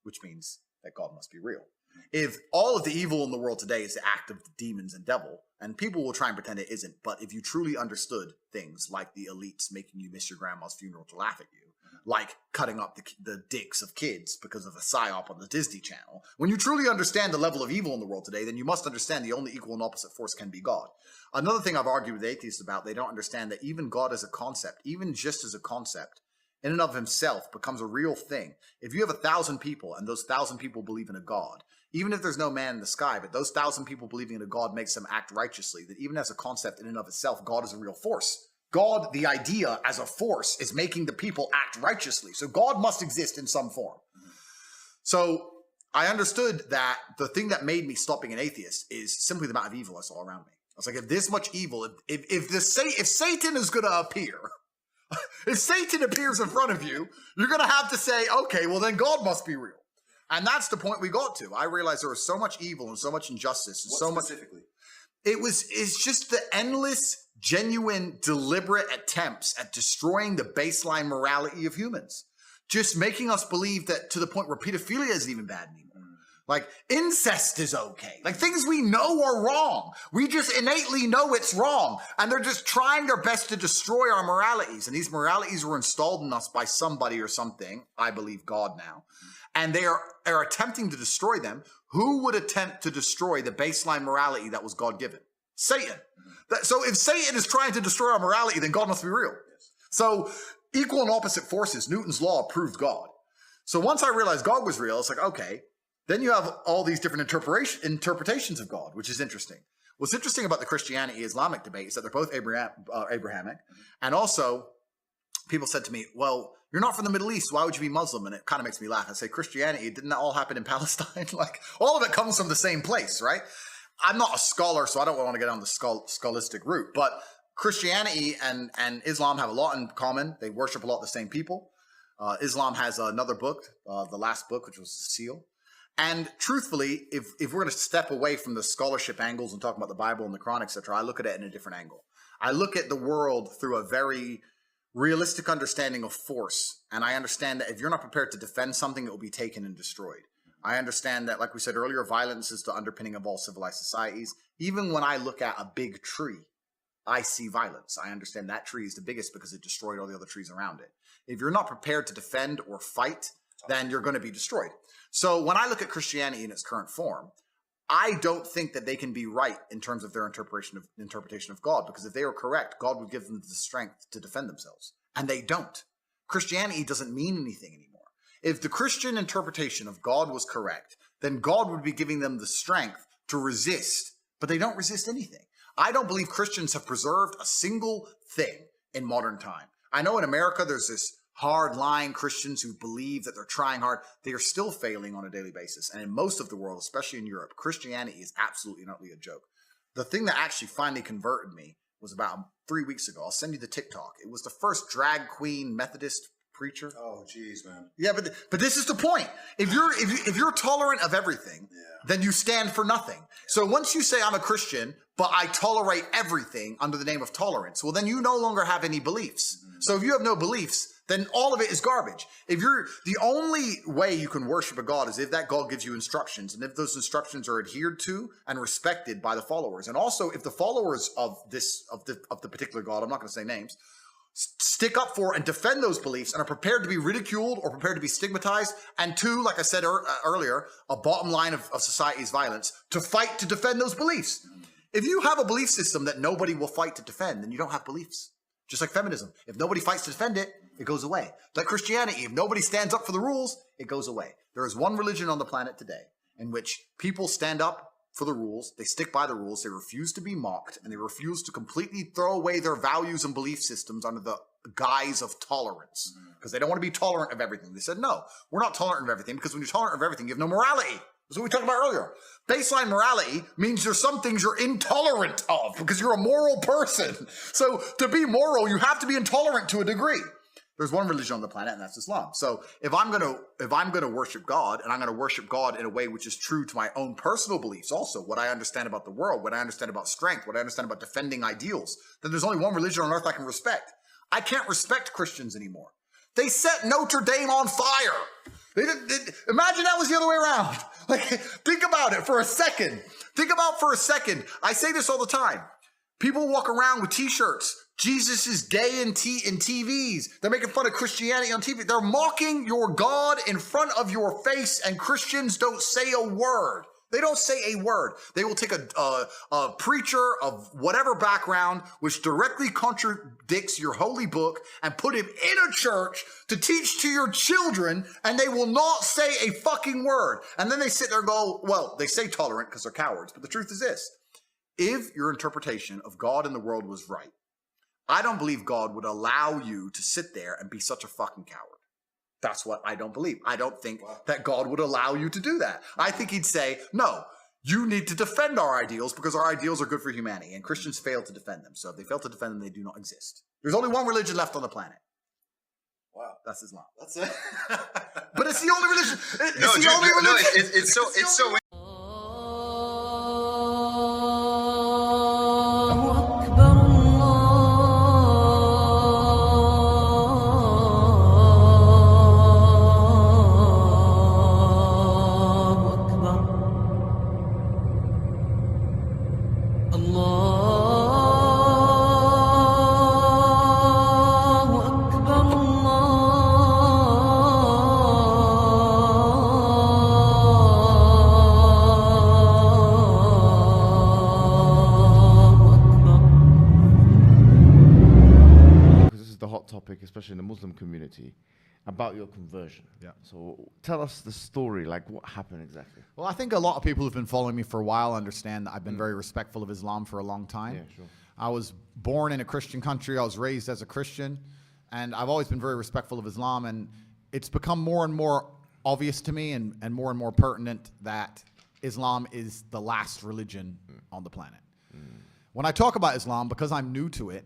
which means that God must be real. If all of the evil in the world today is the act of the demons and devil, and people will try and pretend it isn't, but if you truly understood things like the elites making you miss your grandma's funeral to laugh at you, like cutting up the dicks of kids because of a psyop on the Disney Channel, when you truly understand the level of evil in the world today, then you must understand the only equal and opposite force can be God. Another thing I've argued with atheists about, they don't understand that even God as a concept, even just as a concept, in and of himself becomes a real thing. If you have 1,000 people and those 1,000 people believe in a God, even if there's no man in the sky, but those 1,000 people believing in a God makes them act righteously, that even as a concept in and of itself, God is a real force. God, the idea as a force, is making the people act righteously. So God must exist in some form. So I understood that the thing that made me stop being an atheist is simply the amount of evil I saw around me. I was like, if this much evil, if Satan is going to appear, if Satan appears in front of you, you're going to have to say, okay, well then God must be real. And that's the point we got to. I realized there was so much evil and so much injustice. And what so much specifically? It's just the endless, genuine, deliberate attempts at destroying the baseline morality of humans. Just making us believe that to the point where pedophilia isn't even bad anymore. Like incest is okay. Like things we know are wrong. We just innately know it's wrong. And they're just trying their best to destroy our moralities. And these moralities were installed in us by somebody or something. I believe God now. And they are attempting to destroy them. Who would attempt to destroy the baseline morality that was God-given? Satan. So if Satan is trying to destroy our morality, then God must be real. So equal and opposite forces, Newton's law proved God. So once I realized God was real, it's like, okay, then you have all these different interpretations of God, which is interesting. What's interesting about the Christianity-Islamic debate is that they're both Abrahamic. And also, people said to me, well, you're not from the Middle East. Why would you be Muslim? And it kind of makes me laugh. I say, Christianity, didn't that all happen in Palestine? Like, all of it comes from the same place, right? I'm not a scholar, so I don't want to get on the scholastic route. But Christianity and Islam have a lot in common. They worship a lot the same people. Islam has another book, the last book, which was the Seal. And truthfully, if we're going to step away from the scholarship angles and talk about the Bible and the Quran, etc., I look at it in a different angle. I look at the world through a very realistic understanding of force. And I understand that if you're not prepared to defend something, it will be taken and destroyed. I understand that, like we said earlier, violence is the underpinning of all civilized societies. Even when I look at a big tree, I see violence. I understand that tree is the biggest because it destroyed all the other trees around it. If you're not prepared to defend or fight, then you're going to be destroyed. So when I look at Christianity in its current form, I don't think that they can be right in terms of their interpretation of God, because if they were correct, God would give them the strength to defend themselves. And they don't. Christianity doesn't mean anything anymore. If the Christian interpretation of God was correct, then God would be giving them the strength to resist, but they don't resist anything. I don't believe Christians have preserved a single thing in modern time. I know in America there's this hard-line Christians who believe that they're trying hard. They are still failing on a daily basis. And in most of the world, especially in Europe, Christianity is absolutely and utterly a joke. The thing that actually finally converted me was about 3 weeks ago. I'll send you the TikTok. It was the first drag queen Methodist preacher. Oh, geez, man. Yeah, but this is the point. If you're tolerant of everything, then you stand for nothing. So once you say I'm a Christian, but I tolerate everything under the name of tolerance, well, then you no longer have any beliefs. So if you have no beliefs, then all of it is garbage. If you're the only way you can worship a God is if that God gives you instructions, and if those instructions are adhered to and respected by the followers, and also if the followers of the particular God, I'm not going to say names, stick up for and defend those beliefs and are prepared to be ridiculed or prepared to be stigmatized. And two, like I said earlier, a bottom line of society's violence, to fight to defend those beliefs. If you have a belief system that nobody will fight to defend, then you don't have beliefs. Just like feminism. If nobody fights to defend it, it goes away. Like Christianity, if nobody stands up for the rules, it goes away. There is one religion on the planet today in which people stand up for the rules, they stick by the rules, they refuse to be mocked, and they refuse to completely throw away their values and belief systems under the guise of tolerance. Because they don't want to be tolerant of everything. They said, no, we're not tolerant of everything, because when you're tolerant of everything, you have no morality. That's what we talked about earlier. Baseline morality means there's some things you're intolerant of because you're a moral person. So to be moral, you have to be intolerant to a degree. There's one religion on the planet, and that's Islam. So if I'm gonna worship God, and I'm gonna worship God in a way which is true to my own personal beliefs, also what I understand about the world, what I understand about strength, what I understand about defending ideals, then there's only one religion on earth I can respect. I can't respect Christians anymore. They set Notre Dame on fire. Imagine that was the other way around. Like, think about it for a second. I say this all the time. People walk around with t-shirts. Jesus is gay in TVs. They're making fun of Christianity on TV. They're mocking your God in front of your face, and Christians don't say a word. They don't say a word. They will take a preacher of whatever background which directly contradicts your holy book and put him in a church to teach to your children, and they will not say a fucking word. And then they sit there and go, well, they say tolerant because they're cowards. But the truth is this. If your interpretation of God and the world was right, I don't believe God would allow you to sit there and be such a fucking coward. That's what I don't believe. I don't think that God would allow you to do that. I think he'd say, no, you need to defend our ideals because our ideals are good for humanity, and Christians fail to defend them. So if they fail to defend them, they do not exist. There's only one religion left on the planet. Wow. That's Islam. That's it. But it's the only religion. It's so topic, especially in the Muslim community. about your conversion. Yeah. So tell us the story, like what happened exactly. Well, I think a lot of people who've been following me for a while understand that I've been very respectful of Islam for a long time. Yeah, sure. I was born in a Christian country. I was raised as a Christian, and I've always been very respectful of Islam. And it's become more and more obvious to me and more pertinent that Islam is the last religion on the planet. When I talk about Islam, because I'm new to it,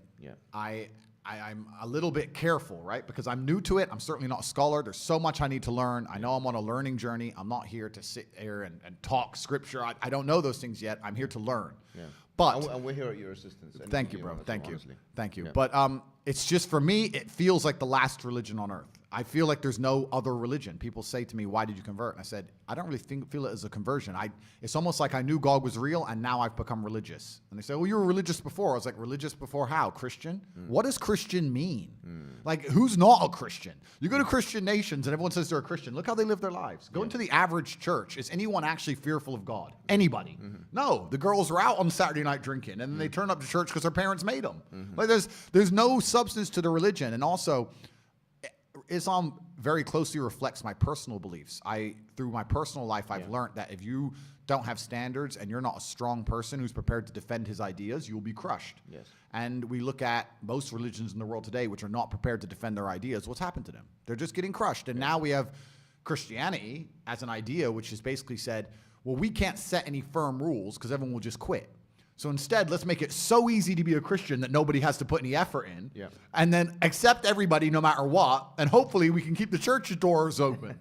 I'm a little bit careful, right? Because I'm new to it. I'm certainly not a scholar. There's so much I need to learn. I know I'm on a learning journey. I'm not here to sit here and talk scripture. I don't know those things yet. I'm here to learn. Yeah. But and we're here at your assistance. Thank you, bro. Thank you. Honestly. Thank you. Yeah. But it's just, for me, it feels like the last religion on earth. I feel like there's no other religion. People say to me, why did you convert? And I said, I don't really feel it as a conversion. It's almost like I knew God was real, and now I've become religious. And they say, well, you were religious before. I was like, religious before how? Christian? What does Christian mean? Like, who's not a Christian? You go to Christian nations, and everyone says they're a Christian. Look how they live their lives. Go into the average church. Is anyone actually fearful of God? Anybody? No. The girls are out on Saturday night drinking, and then they turn up to church because their parents made them. Like, there's no substance to the religion. And also, Islam very closely reflects my personal beliefs. Through my personal life, I've learned that if you don't have standards and you're not a strong person who's prepared to defend his ideas, you'll be crushed. Yes. And we look at most religions in the world today, which are not prepared to defend their ideas. What's happened to them? They're just getting crushed. And now we have Christianity as an idea, which has basically said, well, we can't set any firm rules because everyone will just quit. So instead, let's make it so easy to be a Christian that nobody has to put any effort in. Yeah. And then accept everybody no matter what. And hopefully we can keep the church doors open.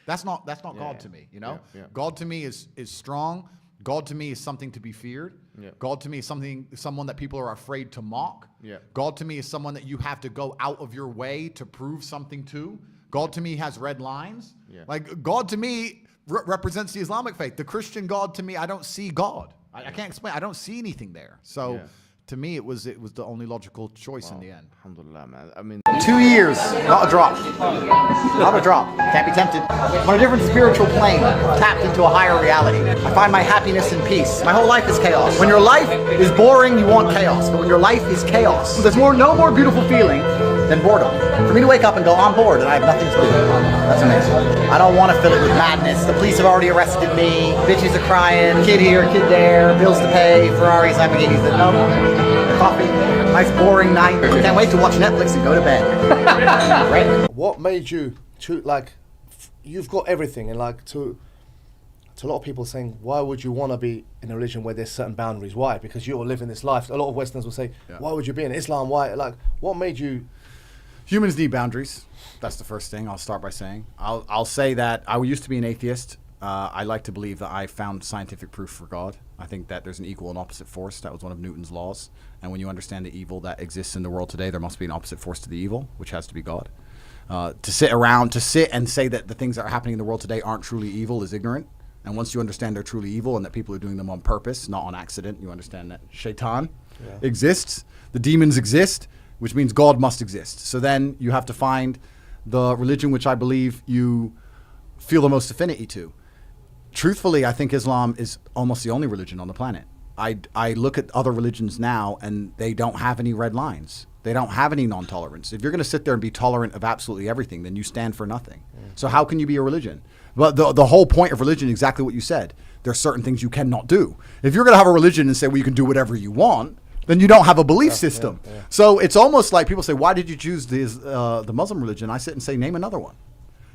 That's not God to me, you know? Yeah. God to me is strong. God to me is something to be feared. Yeah. God to me is someone that people are afraid to mock. Yeah. God to me is someone that you have to go out of your way to prove something to. God to me has red lines. Yeah. Like, God to me represents the Islamic faith. The Christian God to me, I don't see God. I can't explain. I don't see anything there. So to me, it was the only logical choice in the end. Alhamdulillah, man. I mean, 2 years, not a drop. Not a drop. Can't be tempted. I'm on a different spiritual plane, tapped into a higher reality. I find my happiness and peace. My whole life is chaos. When your life is boring, you want chaos. But when your life is chaos, there's no more beautiful feeling than boredom. For me to wake up and go, I'm bored and I have nothing to do. That's amazing. I don't want to fill it with madness. The police have already arrested me. Bitches are crying. Kid here, kid there. Bills to pay. Ferraris, Lamborghinis. No. Coffee. Nice boring night. Can't wait to watch Netflix and go to bed. Right? What made you you've got everything, and to a lot of people saying, why would you want to be in a religion where there's certain boundaries? Why? Because you're living this life. A lot of Westerners will say, why would you be in Islam? Why? What made you? Humans need boundaries. That's the first thing I'll start by saying. I'll say that I used to be an atheist. I like to believe that I found scientific proof for God. I think that there's an equal and opposite force. That was one of Newton's laws. And when you understand the evil that exists in the world today, there must be an opposite force to the evil, which has to be God. To sit and say that the things that are happening in the world today aren't truly evil is ignorant. And once you understand they're truly evil and that people are doing them on purpose, not on accident, you understand that Shaitan exists, the demons exist, which means God must exist. So then you have to find the religion which I believe you feel the most affinity to. Truthfully, I think Islam is almost the only religion on the planet. I look at other religions now and they don't have any red lines. They don't have any non-tolerance. If you're going to sit there and be tolerant of absolutely everything, then you stand for nothing. So how can you be a religion? But the whole point of religion is exactly what you said. There are certain things you cannot do. If you're going to have a religion and say, well, you can do whatever you want, then you don't have a belief system. So it's almost like people say, why did you choose the Muslim religion? I sit and say, name another one.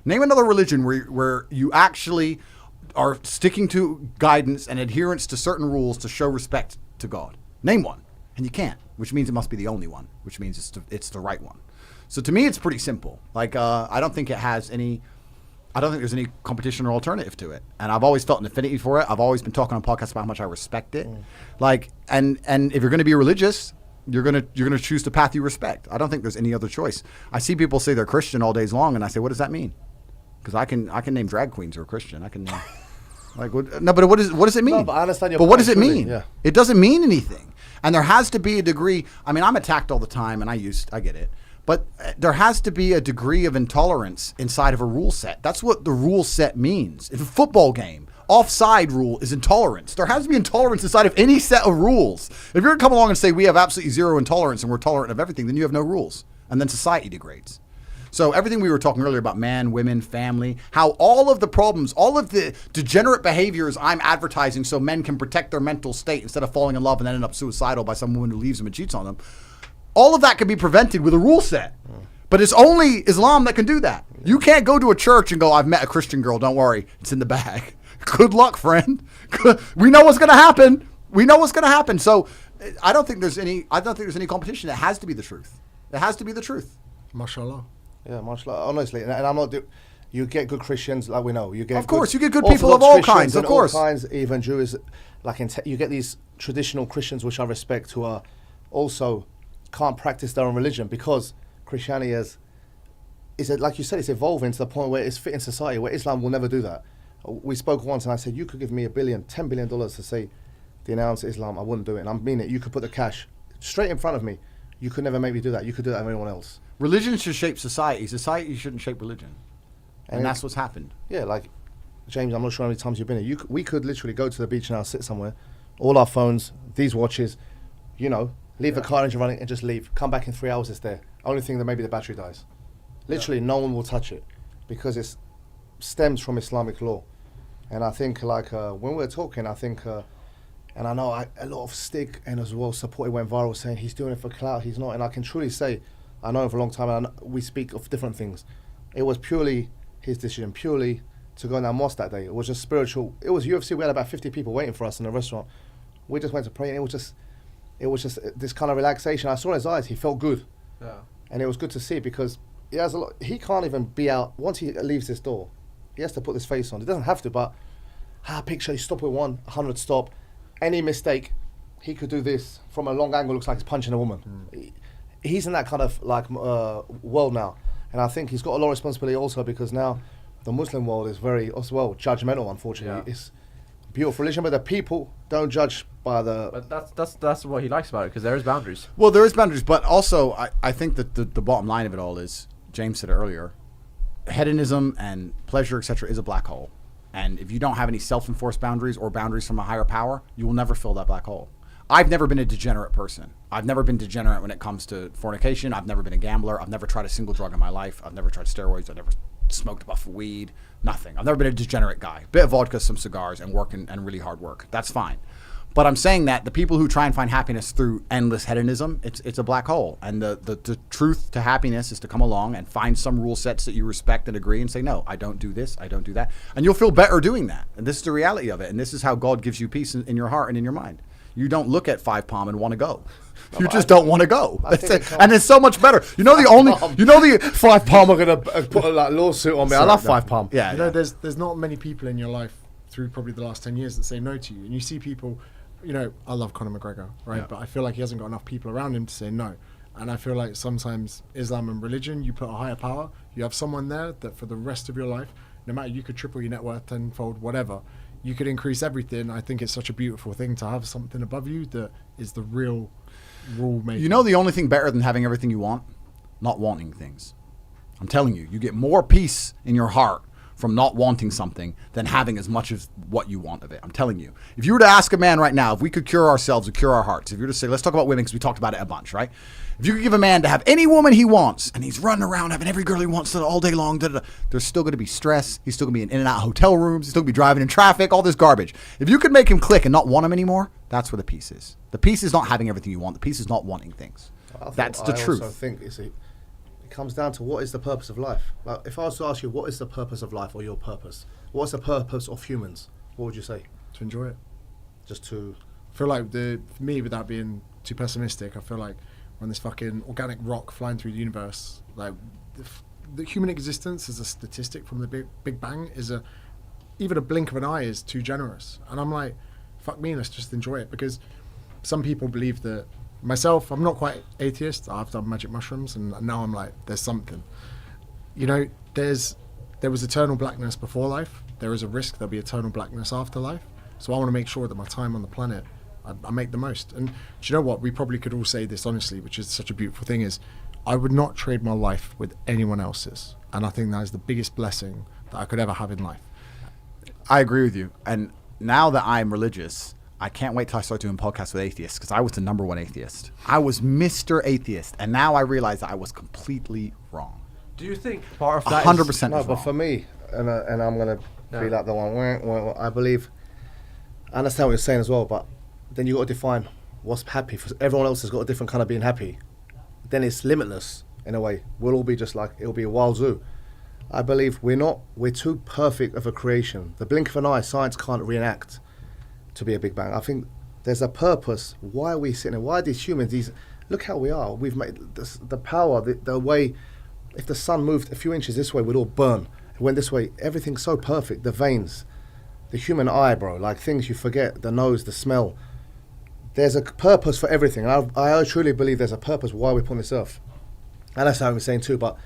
Name another religion where you actually are sticking to guidance and adherence to certain rules to show respect to God. Name one. And you can't, which means it must be the only one, which means it's the right one. So to me, it's pretty simple. Like, I don't think there's any competition or alternative to it. And I've always felt an affinity for it. I've always been talking on podcasts about how much I respect it. Like, and if you're going to be religious, you're going to choose the path you respect. I don't think there's any other choice. I see people say they're Christian all days long, and I say, what does that mean? Because I can name drag queens who are Christian. I can name, but what does it mean? No, but I understand your But what does it point, mean? yeah. It doesn't mean anything. And there has to be a degree. I mean, I'm attacked all the time, and I get it. But there has to be a degree of intolerance inside of a rule set. That's what the rule set means. If a football game, offside rule is intolerance. There has to be intolerance inside of any set of rules. If you're going to come along and say we have absolutely zero intolerance and we're tolerant of everything, then you have no rules. And then society degrades. So everything we were talking earlier about man, women, family, how all of the problems, all of the degenerate behaviors I'm advertising so men can protect their mental state instead of falling in love and then end up suicidal by some woman who leaves them and cheats on them, all of that can be prevented with a rule set. But it's only Islam that can do that. You can't go to a church and go, I've met a Christian girl, don't worry, it's in the bag. Good luck, friend. We know what's going to happen. We know what's going to happen. So I don't think there's any competition. It has to be the truth. It has to be the truth. Mashallah. Yeah, mashallah. Honestly, and I'm not. You get good Christians, like we know. You get of course, you get good people of all kinds. Of course, all kinds, even Jews. Like you get these traditional Christians, which I respect, who are also can't practice their own religion because Christianity is like you said, it's evolving to the point where it's fit in society, where Islam will never do that. We spoke once, and I said, you could give me $1 billion, $10 billion to say, denounce Islam, I wouldn't do it. And I mean it. You could put the cash straight in front of me. You could never make me do that. You could do that with anyone else. Religion should shape society. Society shouldn't shape religion. And that's what's happened. Yeah, like, James, I'm not sure how many times you've been here. We could literally go to the beach now, sit somewhere, all our phones, these watches, leave the car engine running and just leave. Come back in 3 hours, it's there. Only thing that maybe the battery dies. Literally, no one will touch it because it stems from Islamic law. And I think, when we're talking, I think, and I know a lot of stick and as well support, it went viral saying he's doing it for clout, he's not. And I can truly say, I know him for a long time, and we speak of different things. It was purely his decision, purely to go in that mosque that day. It was just spiritual. It was UFC. We had about 50 people waiting for us in the restaurant. We just went to pray, and it was just this kind of relaxation. I saw in his eyes, he felt good. Yeah. And it was good to see because he has a lot. He can't even be out once he leaves this door. He has to put this face on. He doesn't have to, but picture you stop with 100 stop. Any mistake, he could do this from a long angle. Looks like he's punching a woman. He's in that kind of world now, and I think he's got a lot of responsibility also because now the Muslim world is very as well judgmental. Unfortunately, it's a beautiful religion, but the people don't judge by the. But that's what he likes about it because there is boundaries. Well, there is boundaries, but also I think that the bottom line of it all is, James said it earlier, hedonism and pleasure, etc., is a black hole. And if you don't have any self-enforced boundaries or boundaries from a higher power, you will never fill that black hole. I've never been a degenerate person. I've never been degenerate when it comes to fornication. I've never been a gambler. I've never tried a single drug in my life. I've never tried steroids. I've never smoked a puff of weed. Nothing. I've never been a degenerate guy. Bit of vodka, some cigars, and work and really hard work. That's fine. But I'm saying that the people who try and find happiness through endless hedonism, it's a black hole. And the truth to happiness is to come along and find some rule sets that you respect and agree and say, no, I don't do this, I don't do that. And you'll feel better doing that. And this is the reality of it. And this is how God gives you peace in your heart and in your mind. You don't look at 5 Palm and want to go. You just don't want to go. And it's so much better. You know the 5 Palm are gonna put a lawsuit on me. I love 5 Palm. Yeah. There's not many people in your life through probably the last 10 years that say no to you, and you see people. I love Conor McGregor, right? Yeah. But I feel like he hasn't got enough people around him to say no. And I feel like sometimes Islam and religion, you put a higher power. You have someone there that for the rest of your life, no matter, you could triple your net worth, tenfold, whatever. You could increase everything. I think it's such a beautiful thing to have something above you that is the real rule maker. You know the only thing better than having everything you want? Not wanting things. I'm telling you, you get more peace in your heart from not wanting something than having as much of what you want of it. I'm telling you. If you were to ask a man right now, if we could cure ourselves or cure our hearts, if you were to say, let's talk about women because we talked about it a bunch, right? If you could give a man to have any woman he wants and he's running around having every girl he wants all day long, there's still going to be stress. He's still going to be in and out of hotel rooms. He's still going to be driving in traffic, all this garbage. If you could make him click and not want him anymore, that's where the peace is. The peace is not having everything you want. The peace is not wanting things. That's the truth. I also think it comes down to what is the purpose of life. Like if I was to ask you what is the purpose of life or your purpose, what's the purpose of humans? What would you say? To enjoy it. Just to. I feel like for me, without being too pessimistic, I feel like when this fucking organic rock flying through the universe, like the human existence as a statistic from the Big Bang even a blink of an eye is too generous. And I'm like, fuck me, let's just enjoy it. Because some people believe that. Myself, I'm not quite atheist. I've done magic mushrooms, and now I'm like, there's something. There was eternal blackness before life. There is a risk there'll be eternal blackness after life. So I want to make sure that my time on the planet, I make the most. And do you know what? We probably could all say this honestly, which is such a beautiful thing, is I would not trade my life with anyone else's. And I think that is the biggest blessing that I could ever have in life. I agree with you. And now that I'm religious, I can't wait till I start doing podcasts with atheists because I was the #1 atheist. I was Mr. Atheist. And now I realize that I was completely wrong. Do you think part of that 100% No, is but wrong. for me, and I'm gonna Yeah. be like the one. I believe. I understand what you're saying as well, but then you got to define what's happy. For everyone else has got a different kind of being happy. Then it's limitless in a way. We'll all be just like it'll be a wild zoo. I believe we're not. We're too perfect of a creation. The blink of an eye, science can't reenact to be a Big Bang. I think there's a purpose. Why are we sitting here? Why are these humans? Look how we are. We've made the power, the way. If the sun moved a few inches this way, we'd all burn. It went this way. Everything's so perfect. The veins, the human eye, bro. Like things you forget. The nose, the smell. There's a purpose for everything. I truly believe there's a purpose why we're put on this earth. And that's how I'm saying too. But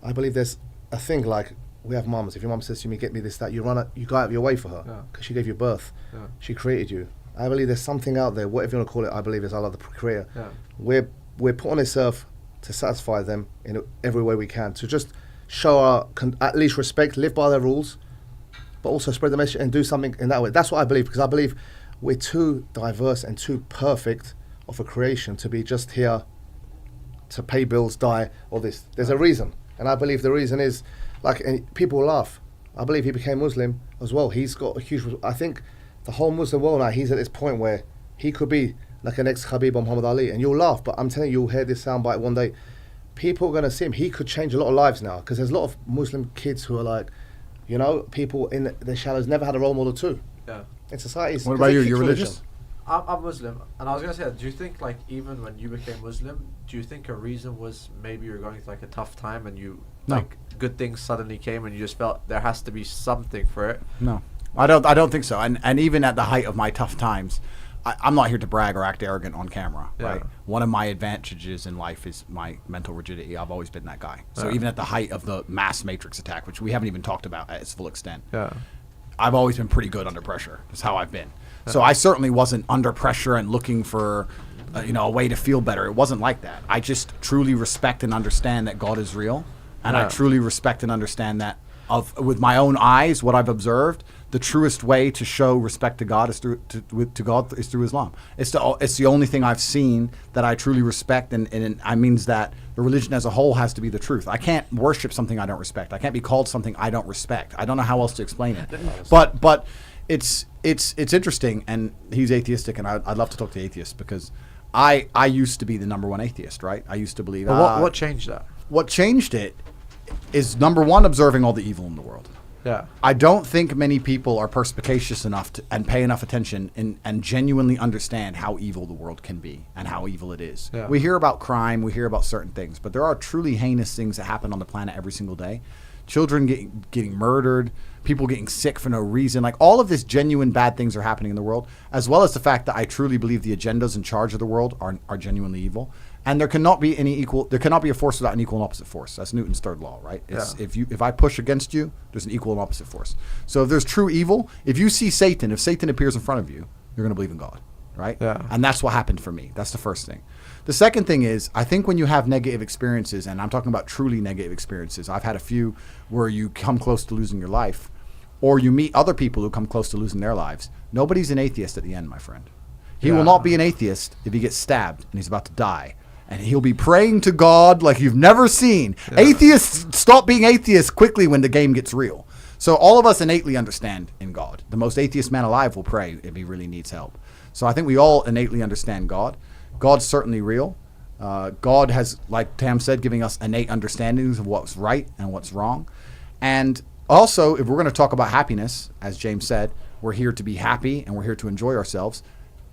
I believe there's a thing like we have mums. If your mum says to me, "Get me this, that," you go out of your way for her because she gave you birth. Yeah. She created you. I believe there's something out there, whatever you want to call it. I believe is Allah, the Creator. Yeah. We're put on this earth to satisfy them in every way we can. To just show our at least respect, live by their rules, but also spread the message and do something in that way. That's what I believe, because I believe we're too diverse and too perfect of a creation to be just here to pay bills, die, all this. There's a reason, and I believe the reason is and people laugh. I believe he became Muslim as well. He's got a huge. I think the whole Muslim world now, he's at this point where he could be like an ex-Khabib or Muhammad Ali, and you'll laugh, but I'm telling you, you'll hear this soundbite one day. People are going to see him. He could change a lot of lives now, because there's a lot of Muslim kids who are like, people in the shallows never had a role model too. Yeah. In society. What about you? You're religious? I'm Muslim, and I was gonna say that. Do you think even when you became Muslim, do you think a reason was maybe you were going through a tough time and you good things suddenly came and you just felt there has to be something for it? No, I don't think so. And even at the height of my tough times, I'm not here to brag or act arrogant on camera, right? One of my advantages in life is my mental rigidity. I've always been that guy. So even at the height of the mass matrix attack, which we haven't even talked about at its full extent, I've always been pretty good under pressure. That's how I've been. So I certainly wasn't under pressure and looking for, a way to feel better. It wasn't like that. I just truly respect and understand that God is real, and I truly respect and understand that with my own eyes, what I've observed, the truest way to show respect to God is through Islam. It's the only thing I've seen that I truly respect, and it means that the religion as a whole has to be the truth. I can't worship something I don't respect. I can't be called something I don't respect. I don't know how else to explain it. But it's interesting, and he's atheistic, and I'd love to talk to atheists, because I used to be the number one atheist, right? I used to believe. But what changed that? What changed it is, number one, observing all the evil in the world. Yeah. I don't think many people are perspicacious enough and pay enough attention and genuinely understand how evil the world can be and how evil it is. Yeah. We hear about crime, we hear about certain things, but there are truly heinous things that happen on the planet every single day. Children getting murdered, people getting sick for no reason. Like, all of this genuine bad things are happening in the world, as well as the fact that I truly believe the agendas in charge of the world are genuinely evil. And there cannot be a force without an equal and opposite force. That's Newton's third law, right? If I push against you, there's an equal and opposite force. So if there's true evil, if you see Satan, if Satan appears in front of you, you're going to believe in God, right? Yeah. And that's what happened for me. That's the first thing. The second thing is, I think when you have negative experiences, and I'm talking about truly negative experiences, I've had a few where you come close to losing your life, or you meet other people who come close to losing their lives. Nobody's an atheist at the end, my friend. He will not be an atheist if he gets stabbed and he's about to die. And he'll be praying to God like you've never seen. Yeah. Atheists stop being atheists quickly when the game gets real. So all of us innately understand in God. The most atheist man alive will pray if he really needs help. So I think we all innately understand God. God's certainly real. God has, like Tam said, giving us innate understandings of what's right and what's wrong. And also, if we're going to talk about happiness, as James said, we're here to be happy and we're here to enjoy ourselves.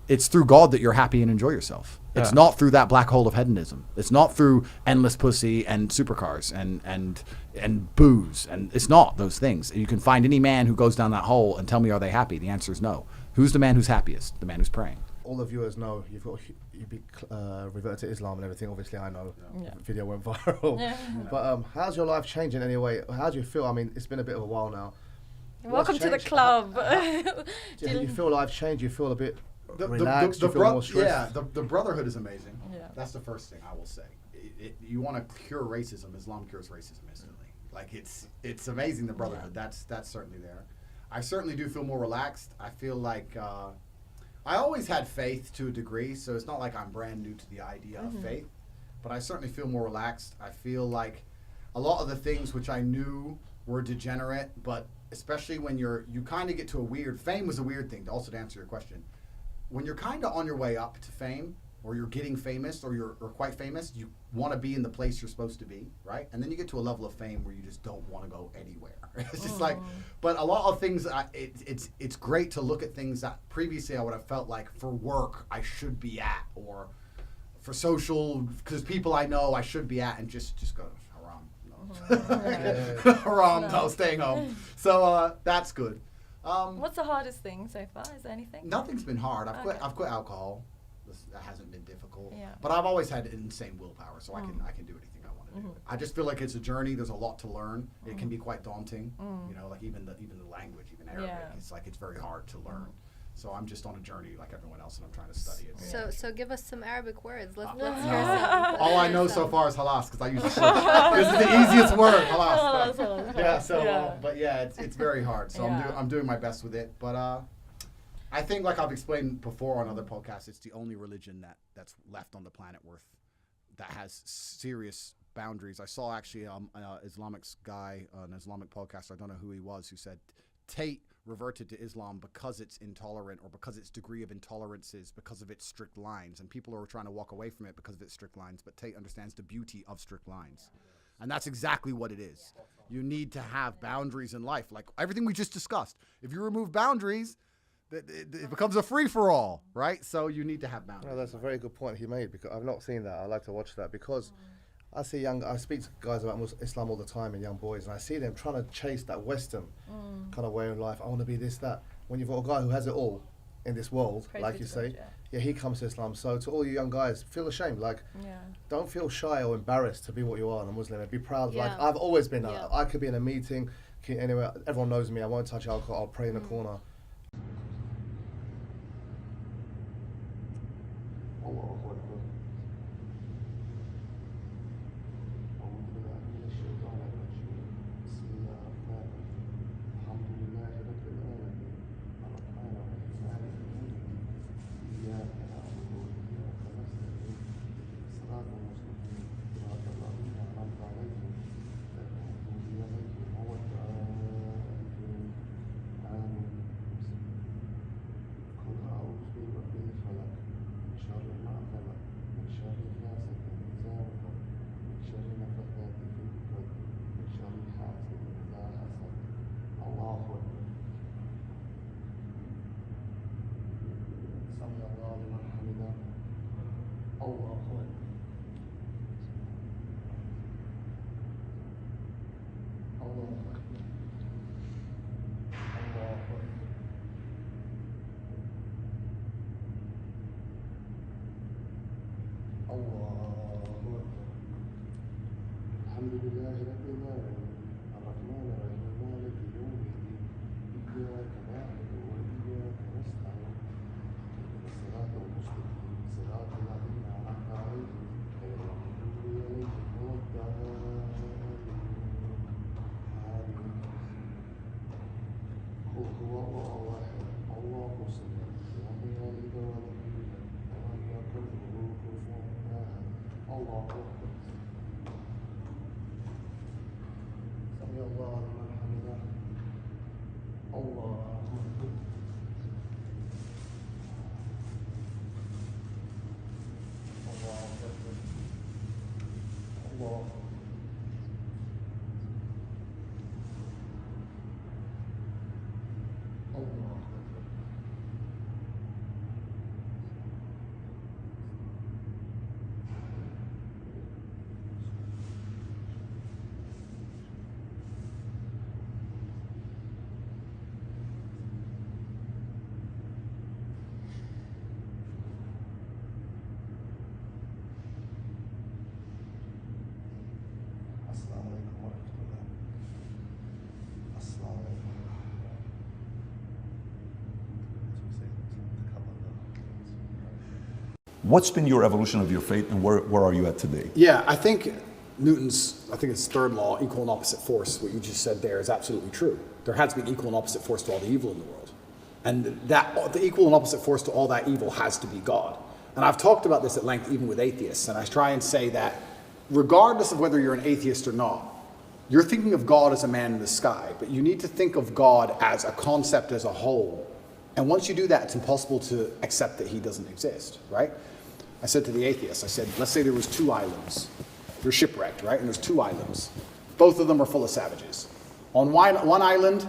It's through God that you're happy and enjoy yourself. It's not through that black hole of hedonism. It's not through endless pussy and supercars and booze. And it's not those things. You can find any man who goes down that hole and tell me, are they happy? The answer is no. Who's the man who's happiest? The man who's praying. All the viewers know you've reverted to Islam and everything. Obviously, I know the video went viral. Yeah. But how's your life changing anyway? How do you feel? I mean, it's been a bit of a while now. Welcome to the club. Do you feel life changed? You feel a bit relaxed? You feel more stressed? Yeah, the brotherhood is amazing. Yeah. That's the first thing I will say. You want to cure racism, Islam cures racism instantly. Like, it's amazing, the brotherhood. Yeah. That's certainly there. I certainly do feel more relaxed. I feel like I always had faith to a degree, so it's not like I'm brand new to the idea of faith, but I certainly feel more relaxed. I feel like a lot of the things which I knew were degenerate, but especially when you kind of get to a weird, fame was a weird thing, also to answer your question. When you're kind of on your way up to fame, or you're getting famous, or you're quite famous, you want to be in the place you're supposed to be, right? And then you get to a level of fame where you just don't want to go anywhere. It's just like, but a lot of things, it's great to look at things that previously I would have felt like for work I should be at, or for social, because people I know I should be at, and just go, haram, no, staying home. So that's good. What's the hardest thing so far? Is there anything? Nothing's been hard. I've quit alcohol. That hasn't been difficult. Yeah. But I've always had insane willpower, so I can do anything I want to do. I just feel like it's a journey. There's a lot to learn. It can be quite daunting. You know, like even the language, even Arabic. It's like it's very hard to learn. So I'm just on a journey like everyone else, and I'm trying to study it. So give us some Arabic words. Let's hear some. All I know so far is halas, because I use it. This is the easiest word, halas. Yeah. So, but yeah, it's very hard. So I'm doing my best with it. But I think, like I've explained before on other podcasts, it's the only religion that's left on the planet that has serious boundaries. I saw actually an Islamic guy, an Islamic podcaster, I don't know who he was, who said Tate reverted to Islam because it's intolerant, or because its degree of intolerance is because of its strict lines, and people are trying to walk away from it because of its strict lines, but Tate understands the beauty of strict lines. And that's exactly what it is. You need to have boundaries in life, like everything we just discussed. If you remove boundaries, it becomes a free-for-all, right? So you need to have boundaries. No, that's a very good point he made, because I've not seen that. I like to watch that, because I speak to guys about Islam all the time, and young boys, and I see them trying to chase that Western kind of way of life. I want to be this, that. When you've got a guy who has it all in this world, like you say, he comes to Islam. So to all you young guys, feel ashamed. Like, don't feel shy or embarrassed to be what you are in a Muslim, and be proud. Like, I've always been that. I could be in a meeting, anywhere, everyone knows me, I won't touch alcohol, I'll pray in the corner. What's been your evolution of your faith, and where are you at today? Yeah, I think it's third law, equal and opposite force, what you just said there is absolutely true. There has to be an equal and opposite force to all the evil in the world. And the equal and opposite force to all that evil has to be God. And I've talked about this at length even with atheists, and I try and say that regardless of whether you're an atheist or not, You're thinking of God as a man in the sky, but you need to think of God as a concept as a whole. And once you do that, it's impossible to accept that he doesn't exist, right? I said to the atheists, I said, let's say there was 2 islands. They're shipwrecked, right? And there's 2 islands. Both of them are full of savages. On one island,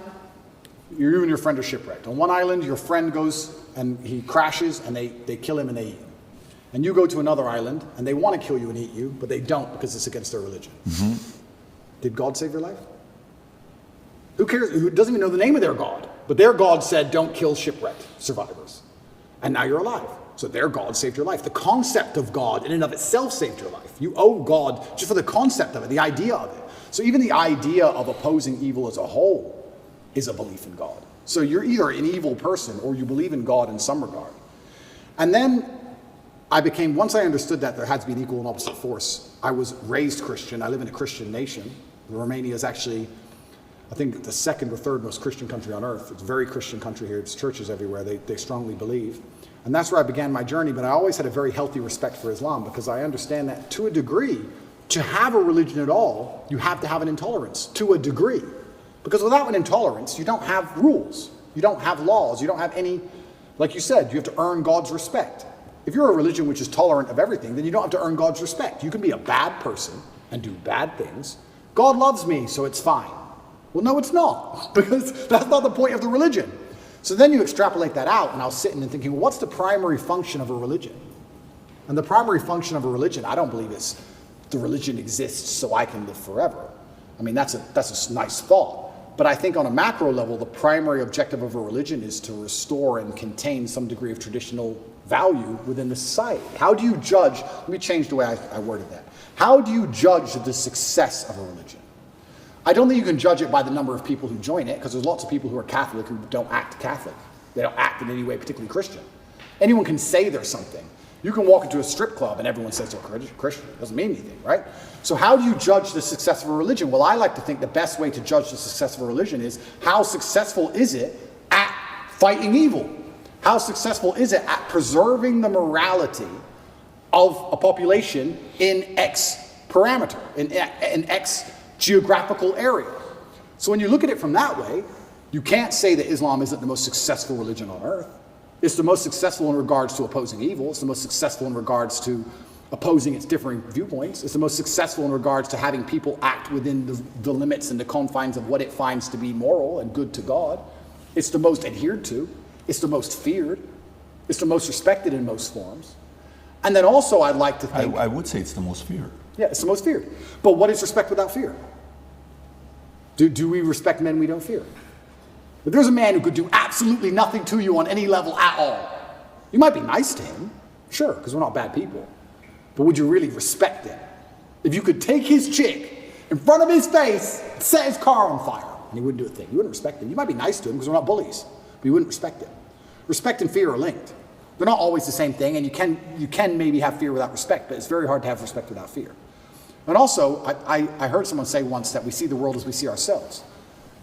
you and your friend are shipwrecked. On one island, your friend goes and he crashes and they kill him and they eat him. And you go to another island and they want to kill you and eat you, but they don't because it's against their religion. Did God save your life? Who cares? Who doesn't even know the name of their God? But their God said, don't kill shipwrecked survivors. And now you're alive. So their God saved your life. The concept of God in and of itself saved your life. You owe God just for the concept of it, the idea of it. So even the idea of opposing evil as a whole is a belief in God. So you're either an evil person or you believe in God in some regard. And then once I understood that there had to be an equal and opposite force, I was raised Christian. I live in a Christian nation. Romania is actually, I think, the 2nd or 3rd most Christian country on earth. It's a very Christian country here. There's churches everywhere. They strongly believe. And that's where I began my journey, but I always had a very healthy respect for Islam because I understand that to a degree, to have a religion at all, you have to have an intolerance, to a degree. Because without an intolerance, you don't have rules. You don't have laws. You don't have any, like you said, you have to earn God's respect. If you're a religion which is tolerant of everything, then you don't have to earn God's respect. You can be a bad person and do bad things. God loves me, so it's fine. Well, no, it's not, because that's not the point of the religion. So then you extrapolate that out, and I was sitting and thinking, well, what's the primary function of a religion? And the primary function of a religion, I don't believe is the religion exists so I can live forever. I mean, that's a nice thought. But I think on a macro level, the primary objective of a religion is to restore and contain some degree of traditional value within the society. How do you judge, let me change the way I worded that. How do you judge the success of a religion? I don't think you can judge it by the number of people who join it, because there's lots of people who are Catholic who don't act Catholic. They don't act in any way particularly Christian. Anyone can say they're something. You can walk into a strip club and everyone says they're Christian. It doesn't mean anything, right? So how do you judge the success of a religion? Well, I like to think the best way to judge the success of a religion is how successful is it at fighting evil? How successful is it at preserving the morality of a population in X parameter, in X geographical area? So when you look at it from that way, you can't say that Islam isn't the most successful religion on earth. It's the most successful in regards to opposing evil. It's the most successful in regards to opposing its differing viewpoints. It's the most successful in regards to having people act within the limits and the confines of what it finds to be moral and good to God. It's the most adhered to. It's the most feared. It's the most respected in most forms. And then also I'd like to think... I would say it's the most feared. Yeah, it's the most feared. But what is respect without fear? Do we respect men we don't fear? If there's a man who could do absolutely nothing to you on any level at all, you might be nice to him, sure, because we're not bad people. But would you really respect him? If you could take his chick in front of his face, set his car on fire, and he wouldn't do a thing, you wouldn't respect him. You might be nice to him because we're not bullies, but you wouldn't respect him. Respect and fear are linked. They're not always the same thing, and you can maybe have fear without respect, but it's very hard to have respect without fear. And also, I heard someone say once that we see the world as we see ourselves.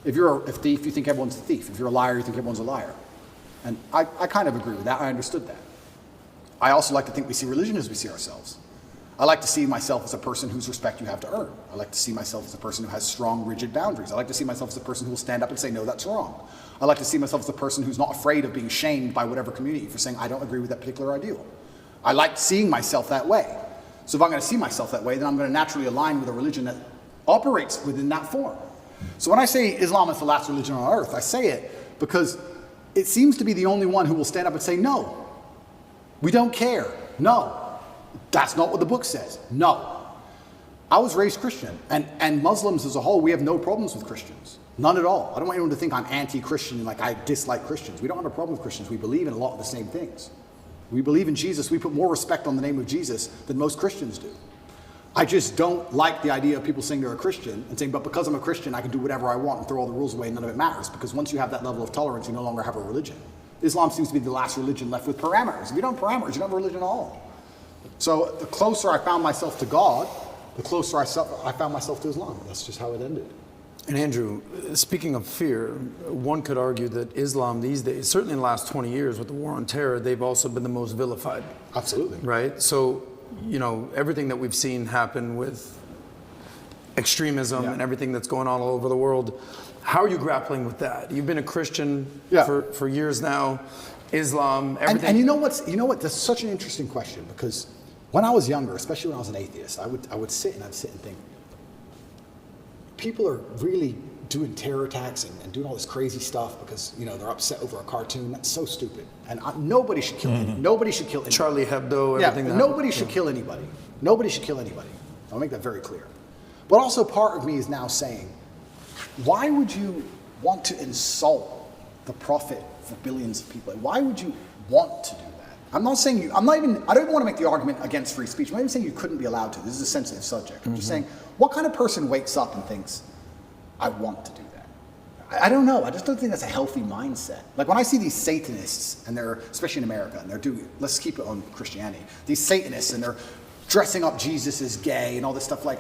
If you're a thief, you think everyone's a thief. If you're a liar, you think everyone's a liar. And I kind of agree with that. I understood that. I also like to think we see religion as we see ourselves. I like to see myself as a person whose respect you have to earn. I like to see myself as a person who has strong, rigid boundaries. I like to see myself as a person who will stand up and say, no, that's wrong. I like to see myself as a person who's not afraid of being shamed by whatever community for saying, I don't agree with that particular ideal. I like seeing myself that way. So if I'm going to see myself that way, then I'm going to naturally align with a religion that operates within that form. So when I say Islam is the last religion on earth, I say it because it seems to be the only one who will stand up and say, no, we don't care. No, that's not what the book says. No. I was raised Christian, and Muslims as a whole, we have no problems with Christians. None at all. I don't want anyone to think I'm anti-Christian and like I dislike Christians. We don't have a problem with Christians. We believe in a lot of the same things. We believe in Jesus. We put more respect on the name of Jesus than most Christians do. I just don't like the idea of people saying they're a Christian and saying, but because I'm a Christian, I can do whatever I want and throw all the rules away and none of it matters. Because once you have that level of tolerance, you no longer have a religion. Islam seems to be the last religion left with parameters. If you don't have parameters, you don't have a religion at all. So the closer I found myself to God, the closer I found myself to Islam. That's just how it ended. And Andrew, speaking of fear, one could argue that Islam these days, certainly in the last 20 years with the war on terror, they've also been the most vilified. Absolutely. Right? So, you know, everything that we've seen happen with extremism and everything that's going on all over the world. How are you grappling with that? You've been a Christian for years now. Islam, everything. And you know what? That's such an interesting question, because when I was younger, especially when I was an atheist, I would sit and think, people are really doing terror attacks and doing all this crazy stuff because they're upset over a cartoon. That's so stupid. And nobody should kill anybody. Nobody should kill anybody. Charlie Hebdo, everything. Nobody should kill anybody. Nobody should kill anybody. I'll make that very clear. But also part of me is now saying, why would you want to insult the prophet for billions of people? Why would you want to do that? I don't want to make the argument against free speech. I'm not even saying you couldn't be allowed to. This is a sensitive subject. I'm just saying, what kind of person wakes up and thinks, I want to do that? I don't know. I just don't think that's a healthy mindset. Like when I see these Satanists, and they're, especially in America, and they're doing, let's keep it on Christianity, these Satanists, and they're dressing up Jesus as gay and all this stuff, like,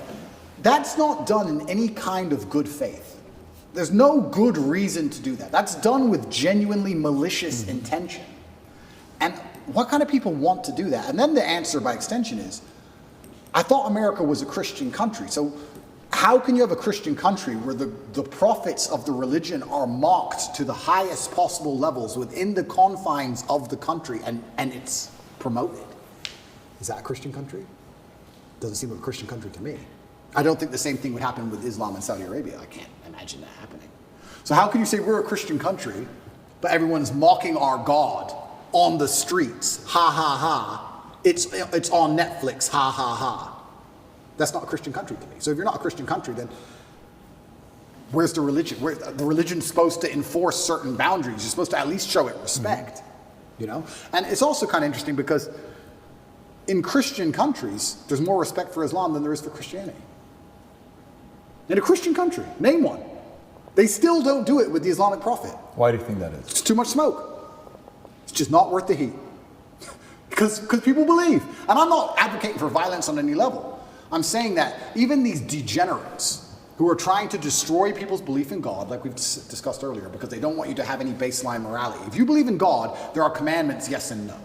that's not done in any kind of good faith. There's no good reason to do that. That's done with genuinely malicious intention. And what kind of people want to do that? And then the answer by extension is, I thought America was a Christian country. So how can you have a Christian country where the prophets of the religion are mocked to the highest possible levels within the confines of the country, and it's promoted? Is that a Christian country? Doesn't seem like a Christian country to me. I don't think the same thing would happen with Islam in Saudi Arabia. I can't imagine that happening. So how can you say we're a Christian country, but everyone's mocking our God on the streets? Ha ha ha. It's on Netflix. Ha ha ha. That's not a Christian country to me. So if you're not a Christian country, then where's the religion? The religion's supposed to enforce certain boundaries. You're supposed to at least show it respect. And it's also kind of interesting because in Christian countries, there's more respect for Islam than there is for Christianity. In a Christian country, name one. They still don't do it with the Islamic Prophet. Why do you think that is? It's too much smoke. It's just not worth the heat. Because people believe. And I'm not advocating for violence on any level. I'm saying that even these degenerates who are trying to destroy people's belief in God, like we've discussed earlier, because they don't want you to have any baseline morality. If you believe in God, there are commandments, yes and no.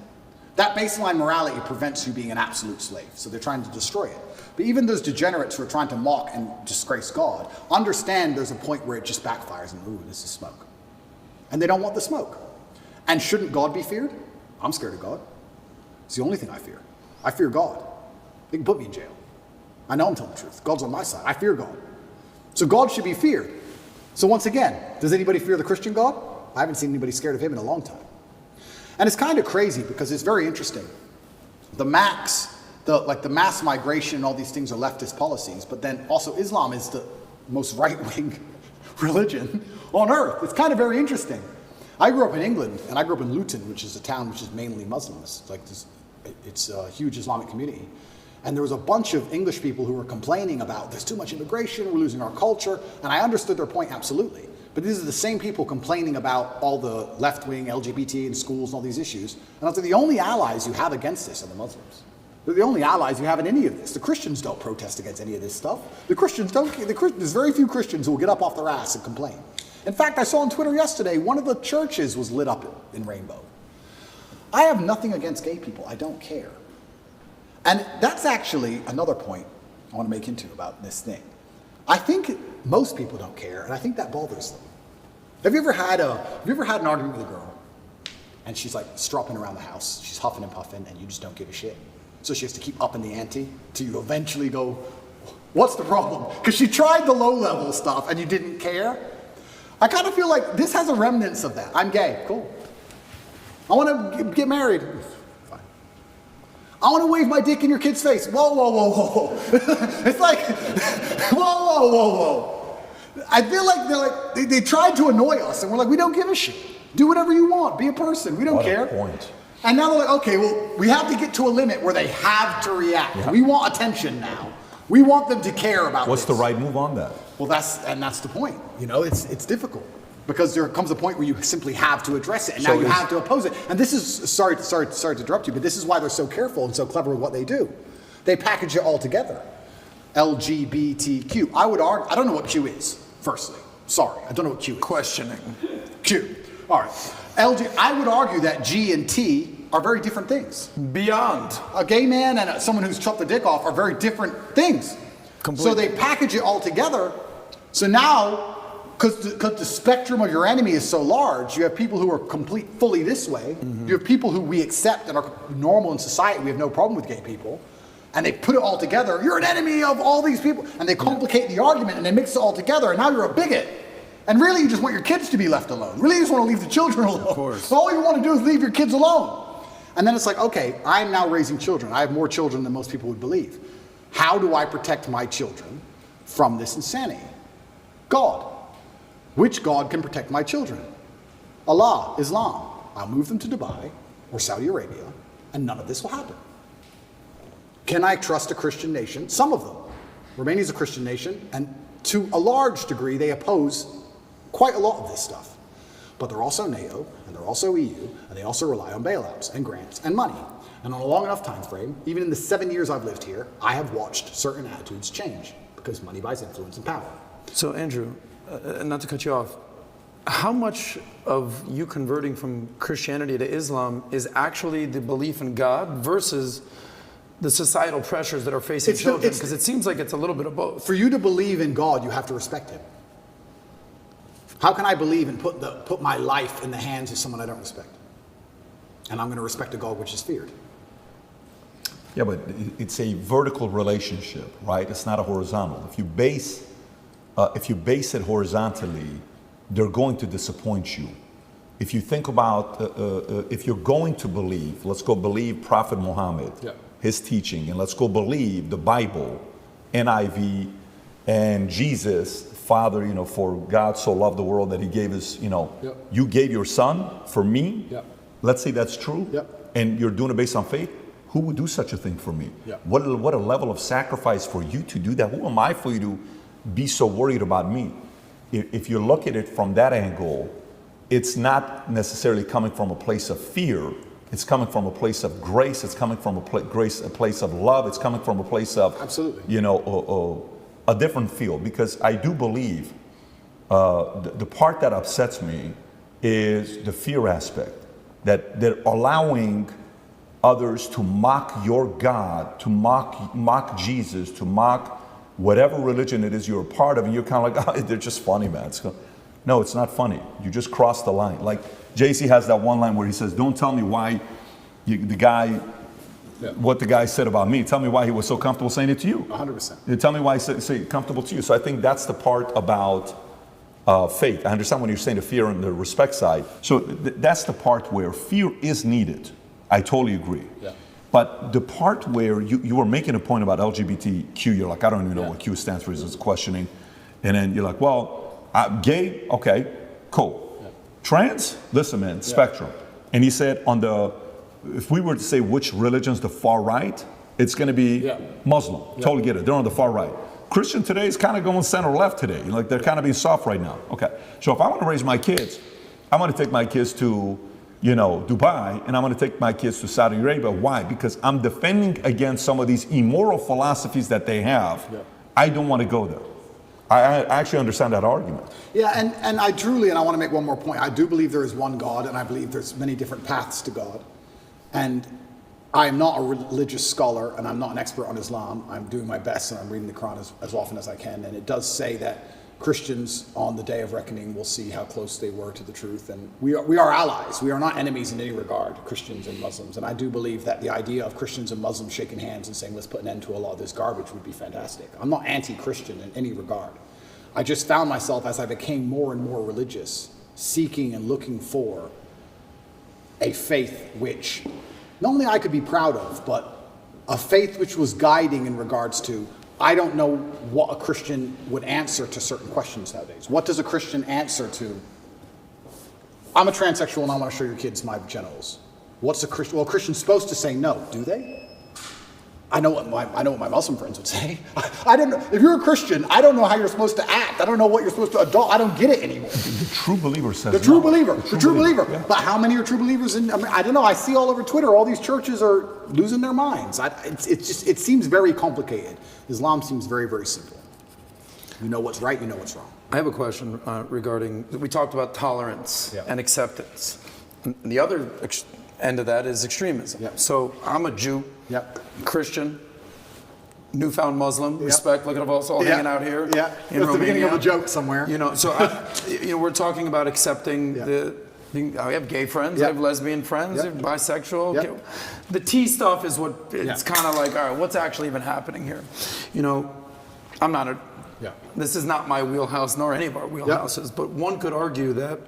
That baseline morality prevents you being an absolute slave. So they're trying to destroy it. But even those degenerates who are trying to mock and disgrace God, understand there's a point where it just backfires and, ooh, this is smoke. And they don't want the smoke. And shouldn't God be feared? I'm scared of God. It's the only thing I fear. I fear God. They can put me in jail. I know I'm telling the truth. God's on my side. I fear God. So God should be feared. So once again, does anybody fear the Christian God? I haven't seen anybody scared of him in a long time. And it's kind of crazy because it's very interesting. The mass migration and all these things are leftist policies, but then also Islam is the most right-wing religion on earth. It's kind of very interesting. I grew up in England, and I grew up in Luton, which is a town which is mainly Muslims. It's a huge Islamic community. And there was a bunch of English people who were complaining about there's too much immigration, we're losing our culture, and I understood their point absolutely. But these are the same people complaining about all the left-wing LGBT in schools and all these issues. And I was like, the only allies you have against this are the Muslims. They're the only allies you have in any of this. The Christians don't protest against any of this stuff. The Christians don't. There's very few Christians who will get up off their ass and complain. In fact, I saw on Twitter yesterday, one of the churches was lit up in rainbow. I have nothing against gay people. I don't care. And that's actually another point I want to make into about this thing. I think most people don't care, and I think that bothers them. Have you ever had an argument with a girl, and she's like stropping around the house, she's huffing and puffing, and you just don't give a shit? So she has to keep upping the ante till you eventually go, what's the problem? Because she tried the low-level stuff and you didn't care. I kind of feel like this has a remnants of that. I'm gay, cool. I want to get married. Fine. I want to wave my dick in your kid's face. Whoa, whoa, whoa, whoa, whoa. It's like, whoa, whoa, whoa, whoa. I feel like they tried to annoy us, and we're like, we don't give a shit. Do whatever you want. Be a person. We don't care. Point. And now they're like, okay, well, we have to get to a limit where they have to react. Yeah. We want attention now. We want them to care about What's the right move on that? Well, that's the point. It's difficult because there comes a point where you simply have to address it, and now you have to oppose it. And this is sorry to interrupt you, but this is why they're so careful and so clever with what they do. They package it all together. LGBTQ. I would argue. I don't know what Q is. Firstly, sorry, I don't know what Q is. Questioning. Q. All right. I would argue that G and T are very different things. Beyond. A gay man and someone who's chopped the dick off are very different things. So they package it all together. So now, because the spectrum of your enemy is so large, you have people who are fully this way. You have people who we accept and are normal in society. We have no problem with gay people. And they put it all together. You're an enemy of all these people. And they complicate the argument and they mix it all together. And now you're a bigot. And really, you just want your kids to be left alone. Really, you just want to leave the children alone. Of course. So all you want to do is leave your kids alone. And then it's like, okay, I'm now raising children. I have more children than most people would believe. How do I protect my children from this insanity? God. Which God can protect my children? Allah, Islam. I'll move them to Dubai or Saudi Arabia, and none of this will happen. Can I trust a Christian nation? Some of them. Romania is a Christian nation, and to a large degree, they oppose quite a lot of this stuff. But they're also NATO, and they're also EU, and they also rely on bailouts and grants and money. And on a long enough time frame, even in the 7 years I've lived here, I have watched certain attitudes change because money buys influence and power. So Andrew, not to cut you off, how much of you converting from Christianity to Islam is actually the belief in God versus the societal pressures that are facing children? Because it seems like it's a little bit of both. For you to believe in God, you have to respect him. How can I believe and put my life in the hands of someone I don't respect? And I'm going to respect a God which is feared. Yeah, but it's a vertical relationship, right? It's not a horizontal. If you base it horizontally, they're going to disappoint you. If you think about, if you're going to believe, let's go believe Prophet Muhammad, his teaching, and let's go believe the Bible, NIV, and Jesus, Father, for God so loved the world that he gave his, you gave your son for me. Let's say that's true, and you're doing it based on faith. Who would do such a thing for me? What a level of sacrifice for you to do that. Who am I for you to be so worried about me? If you look at it from that angle, it's not necessarily coming from a place of fear. It's coming from a place of grace. It's coming from a place of love. It's coming from a place of, a different feel. Because I do believe the part that upsets me is the fear aspect. That they're allowing others to mock your God, to mock Jesus, to mock whatever religion it is you're a part of, and you're kind of like, oh, they're just funny, man. No, it's not funny. You just crossed the line. Like JC has that one line where he says, don't tell me why what the guy said about me. Tell me why he was so comfortable saying it to you. 100%. Tell me why he said comfortable to you. So I think that's the part about faith. I understand when you're saying the fear and the respect side. So that's the part where fear is needed. I totally agree. Yeah. But the part where you were making a point about LGBTQ, you're like, I don't even know what Q stands for, is questioning. And then you're like, well, gay, okay, cool. Yeah. Trans, listen, man, spectrum. And he said if we were to say which religion's the far right, it's going to be Muslim. Totally get it. They're on the far right. Christian today is kind of going center left today. Like they're kind of being soft right now. Okay. So if I want to raise my kids, I want to take my kids to Dubai, and I'm going to take my kids to Saudi Arabia. Why? Because I'm defending against some of these immoral philosophies that they have. Yeah. I don't want to go there. I actually understand that argument. Yeah, and I want to make one more point. I do believe there is one God, and I believe there's many different paths to God. And I am not a religious scholar, and I'm not an expert on Islam. I'm doing my best, and I'm reading the Quran as often as I can. And it does say that Christians on the day of reckoning will see how close they were to the truth. And we are allies. We are not enemies in any regard, Christians and Muslims. And I do believe that the idea of Christians and Muslims shaking hands and saying, let's put an end to a lot of this garbage would be fantastic. I'm not anti-Christian in any regard. I just found myself, as I became more and more religious, seeking and looking for a faith which not only I could be proud of, but a faith which was guiding in regards to, I don't know what a Christian would answer to certain questions nowadays. What does a Christian answer to? I'm a transsexual and I want to show your kids my genitals. What's a Christian? Well, a Christian's supposed to say no. Do they? I know what my Muslim friends would say. I don't know. If you're a Christian, I don't know how you're supposed to act. I don't know what you're supposed to adopt. I don't get it anymore. The true believer says the true no. believer. The true believer. Yeah. But how many are true believers? I don't know. I see all over Twitter, all these churches are losing their minds. It seems very complicated. Islam seems very, very simple. You know what's right, you know what's wrong. I have a question regarding, we talked about tolerance and acceptance. And the other end of that is extremism. So I'm a Jew, Christian, newfound Muslim, respect, look at us all hanging out here. Yeah, in that's the beginning of Romania. a joke somewhere. You know, so we're talking about accepting I have gay friends, I have lesbian friends, I have bisexual. Yep. The T stuff is what it's kind of like, all right, what's actually even happening here? You know, I'm not this is not my wheelhouse nor any of our wheelhouses, but one could argue that,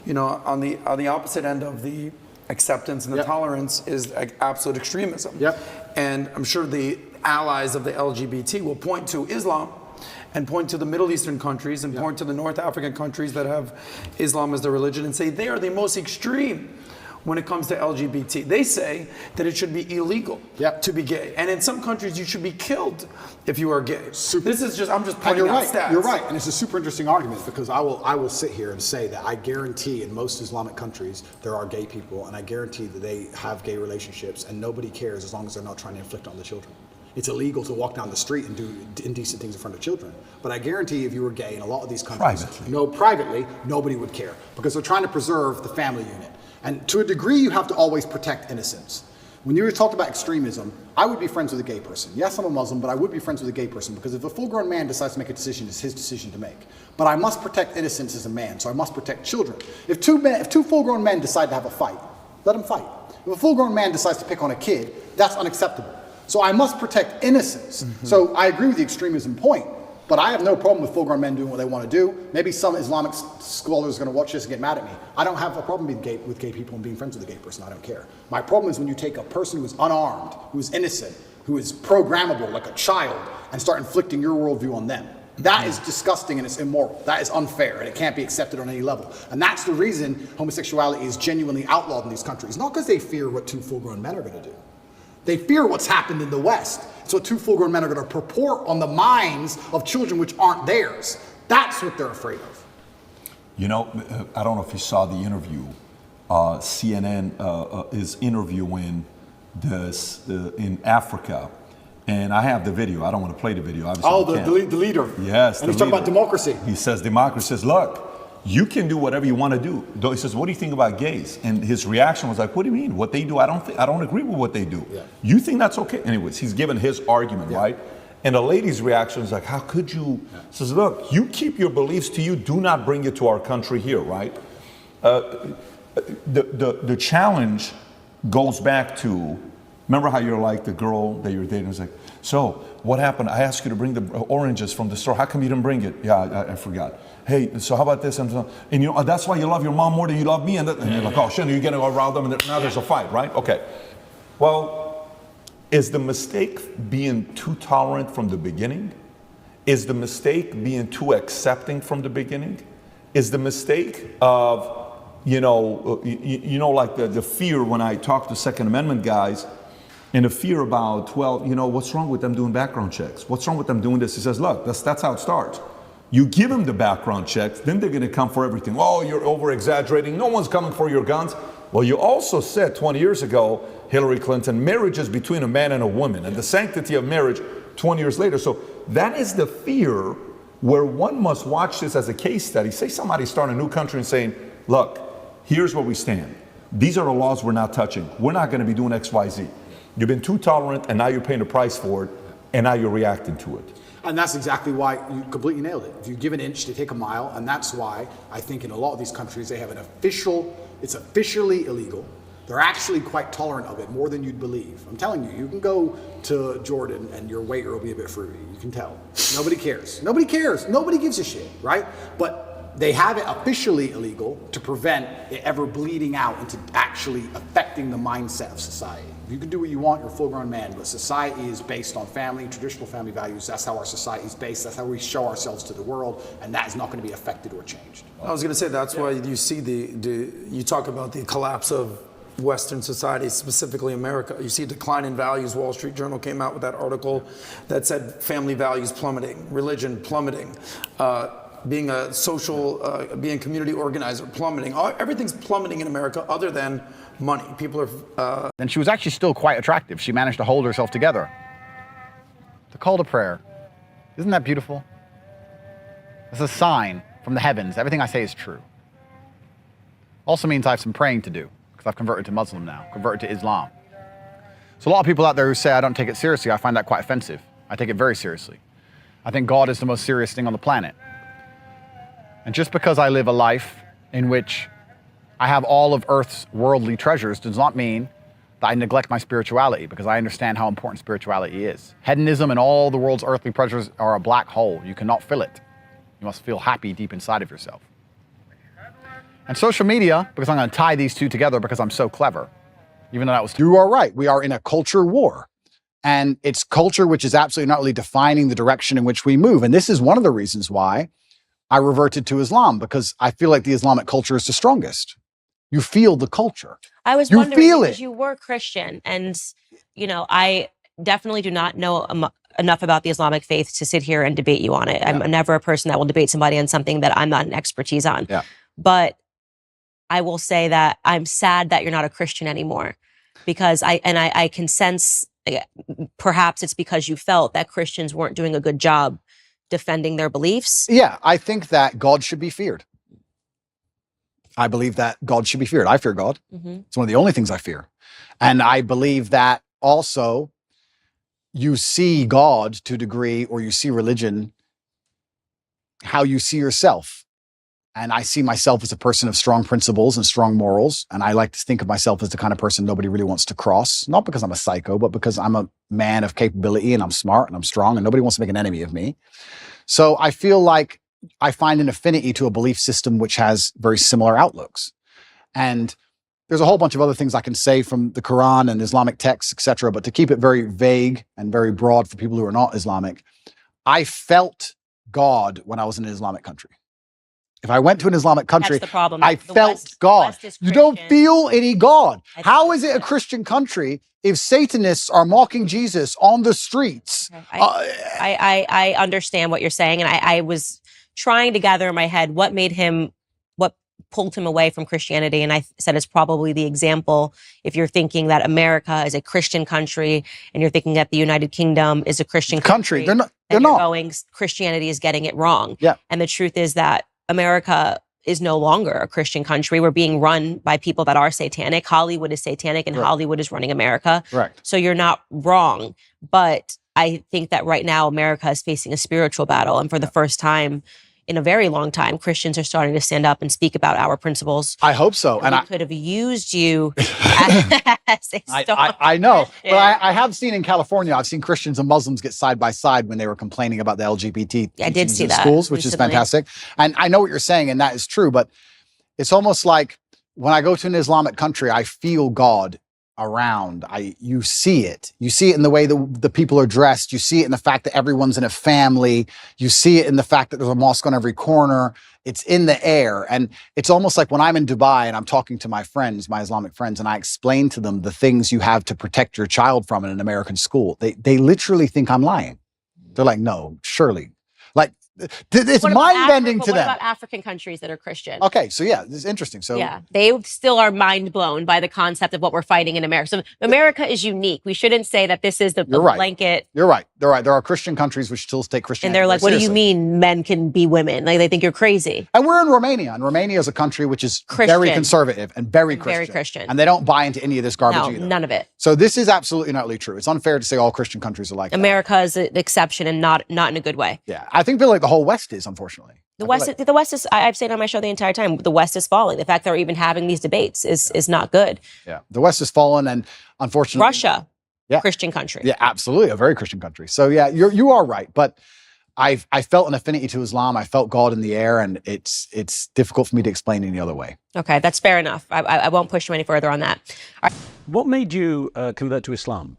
you know, on the opposite end of the acceptance and the tolerance is absolute extremism. And I'm sure the allies of the LGBT will point to Islam and point to the Middle Eastern countries and point to the North African countries that have Islam as their religion and say they are the most extreme when it comes to LGBT. They say that it should be illegal to be gay. And in some countries, you should be killed if you are gay. This is just, I'm just pointing out stats. You're right, and it's a super interesting argument because I will sit here and say that I guarantee in most Islamic countries there are gay people, and I guarantee that they have gay relationships, and nobody cares as long as they're not trying to inflict on the children. It's illegal to walk down the street and do indecent things in front of children. But I guarantee if you were gay in a lot of these countries, privately, nobody would care because they're trying to preserve the family unit. And to a degree, you have to always protect innocence. When you talked about extremism, I would be friends with a gay person. Yes, I'm a Muslim, but I would be friends with a gay person because if a full-grown man decides to make a decision, it's his decision to make. But I must protect innocence as a man, so I must protect children. If two full-grown men decide to have a fight, let them fight. If a full-grown man decides to pick on a kid, that's unacceptable. So I must protect innocence. So I agree with the extremism point, but I have no problem with full-grown men doing what they want to do. Maybe some Islamic scholars are going to watch this and get mad at me. I don't have a problem with gay people and being friends with a gay person. I don't care. My problem is when you take a person who is unarmed, who is innocent, who is programmable like a child, and start inflicting your worldview on them. That is disgusting and it's immoral. That is unfair and it can't be accepted on any level. And that's the reason homosexuality is genuinely outlawed in these countries. Not because they fear what two full-grown men are going to do. They fear what's happened in the West. So two full-grown men are going to purport on the minds of children which aren't theirs. That's what they're afraid of. You know, I don't know if you saw the interview. CNN is interviewing this in Africa. And I have the video. I don't want to play the video. Obviously, the leader. Yes. And he's talking about democracy. He says democracy. Says, look, you can do whatever you want to do. He says, what do you think about gays? And his reaction was like, what do you mean? What they do? I don't agree with what they do. Yeah. You think that's okay? Anyways, he's given his argument, right? And the lady's reaction is like, how could you? Says, look, you keep your beliefs to you. Do not bring it to our country here, right? The challenge goes back to, remember how you're like the girl that you're dating was like, so what happened? I asked you to bring the oranges from the store. How come you didn't bring it? Yeah, I forgot. Hey, so how about this? And you know, that's why you love your mom more than you love me. And you're like, oh, shit, you're getting around them. And now there's a fight, right? Okay. Well, is the mistake being too tolerant from the beginning? Is the mistake being too accepting from the beginning? Is the mistake of, like the fear when I talk to Second Amendment guys, and the fear about, well, what's wrong with them doing background checks? What's wrong with them doing this? He says, look, that's how it starts. You give them the background checks, then they're going to come for everything. Oh, you're over-exaggerating. No one's coming for your guns. Well, you also said 20 years ago, Hillary Clinton, marriage is between a man and a woman, and the sanctity of marriage 20 years later. So that is the fear where one must watch this as a case study. Say somebody starting a new country and saying, look, here's where we stand. These are the laws we're not touching. We're not going to be doing X, Y, Z. You've been too tolerant, and now you're paying the price for it, and now you're reacting to it. And that's exactly why you completely nailed it. If you give an inch, they take a mile, and that's why I think in a lot of these countries they have it's officially illegal. They're actually quite tolerant of it, more than you'd believe. I'm telling you, you can go to Jordan and your waiter will be a bit fruity. You can tell. Nobody cares. Nobody cares. Nobody gives a shit, right? But they have it officially illegal to prevent it ever bleeding out into actually affecting the mindset of society. You can do what you want, you're a full-grown man, but society is based on family, traditional family values. That's how our society is based. That's how we show ourselves to the world, and that is not going to be affected or changed. I was going to say that's why you see you talk about the collapse of Western society, specifically America. You see a decline in values. Wall Street Journal came out with that article that said family values plummeting, religion plummeting, being a social, being a community organizer plummeting. Everything's plummeting in America other than money. People are... And she was actually still quite attractive. She managed to hold herself together. The call to prayer. Isn't that beautiful? It's a sign from the heavens. Everything I say is true. Also means I have some praying to do, because I've converted to Muslim now, converted to Islam. So a lot of people out there who say I don't take it seriously, I find that quite offensive. I take it very seriously. I think God is the most serious thing on the planet. And just because I live a life in which I have all of Earth's worldly treasures does not mean that I neglect my spirituality, because I understand how important spirituality is. Hedonism and all the world's earthly pleasures are a black hole. You cannot fill it. You must feel happy deep inside of yourself. And social media, because I'm going to tie these two together because I'm so clever, even though that was... You are right. We are in a culture war. And it's culture which is absolutely not really defining the direction in which we move. And this is one of the reasons why I reverted to Islam, because I feel like the Islamic culture is the strongest. You feel the culture. I was You wondering feel because it. you were Christian, and I definitely do not know enough about the Islamic faith to sit here and debate you on it. Yeah. I'm never a person that will debate somebody on something that I'm not an expertise on. Yeah. But I will say that I'm sad that you're not a Christian anymore, because I can sense perhaps it's because you felt that Christians weren't doing a good job defending their beliefs. Yeah, I think that God should be feared. I believe that God should be feared. I fear God. Mhm. It's one of the only things I fear. And I believe that also you see God to a degree, or you see religion, how you see yourself. And I see myself as a person of strong principles and strong morals. And I like to think of myself as the kind of person nobody really wants to cross, not because I'm a psycho, but because I'm a man of capability and I'm smart and I'm strong and nobody wants to make an enemy of me. So I feel like I find an affinity to a belief system which has very similar outlooks. And there's a whole bunch of other things I can say from the Quran and Islamic texts, etc. But to keep it very vague and very broad for people who are not Islamic, I felt God when I was in an Islamic country. If I went to an Islamic country, That's the problem. I The felt West- God. West is You don't Christian. feel any God. How is it a Christian country if Satanists are mocking Jesus on the streets? I understand what you're saying, and I was trying to gather in my head what pulled him away from Christianity, and I said it's probably the example. If you're thinking that America is a Christian country, and you're thinking that the United Kingdom is a Christian country, They're not. then you're going, Christianity is getting it wrong. Yeah. And the truth is that America is no longer a Christian country. We're being run by people that are satanic. Hollywood is satanic, and Right. Hollywood is running America. Correct. So you're not wrong. But I think that right now America is facing a spiritual battle. And for the first time in a very long time, Christians are starting to stand up and speak about our principles. I hope so. And we I could have used you as a I know. But I have seen in California, I've seen Christians and Muslims get side by side when they were complaining about the LGBT I did teachings see in that schools, which is recently. fantastic. And I know what you're saying, and that is true, but it's almost like when I go to an Islamic country, I feel God around. You see it. You see it in the way the people are dressed. You see it in the fact that everyone's in a family. You see it in the fact that there's a mosque on every corner. It's in the air. And it's almost like when I'm in Dubai and I'm talking to my friends, my Islamic friends, and I explain to them the things you have to protect your child from in an American school, they literally think I'm lying. They're like, no, surely. Like, it's What about mind-bending to What them. about African countries that are Christian? Okay, so yeah, this is interesting. So yeah, they still are mind blown by the concept of what we're fighting in America. So America is unique. We shouldn't say that this is the You're right. blanket. You're right. They're right. There are Christian countries which still take And Christianity. they're like, very what do you seriously. mean men can be women? Like they think you're crazy. And we're in Romania, and Romania is a country which is very Christian. conservative and very Christian. Very Christian. And they don't buy into any of this garbage No, either. none of it. So this is absolutely not really true. It's unfair to say all Christian countries are like that. America is an exception and not in a good way. Yeah, I feel like the whole West is, unfortunately. The West is. I've said on my show the entire time. The West is falling. The fact that we're even having these debates is not good. Yeah, the West has fallen, and unfortunately, Russia, yeah, Christian country. Yeah, absolutely, a very Christian country. So yeah, you are right, but I felt an affinity to Islam. I felt God in the air, and it's difficult for me to explain any other way. Okay, that's fair enough. I won't push you any further on that. What made you convert to Islam?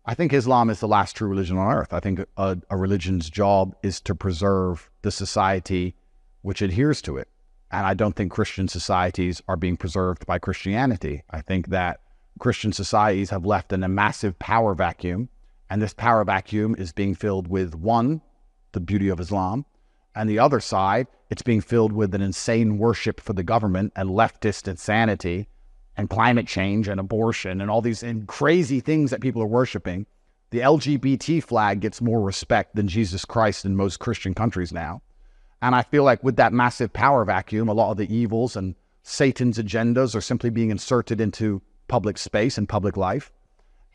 I think Islam is the last true religion on earth. I think a religion's job is to preserve the society which adheres to it. And I don't think Christian societies are being preserved by Christianity. I think that Christian societies have left in a massive power vacuum. And this power vacuum is being filled with, one, the beauty of Islam. And the other side, it's being filled with an insane worship for the government and leftist insanity and climate change and abortion and all these crazy things that people are worshiping. The LGBT flag gets more respect than Jesus Christ in most Christian countries now. And I feel like with that massive power vacuum, a lot of the evils and Satan's agendas are simply being inserted into public space and public life.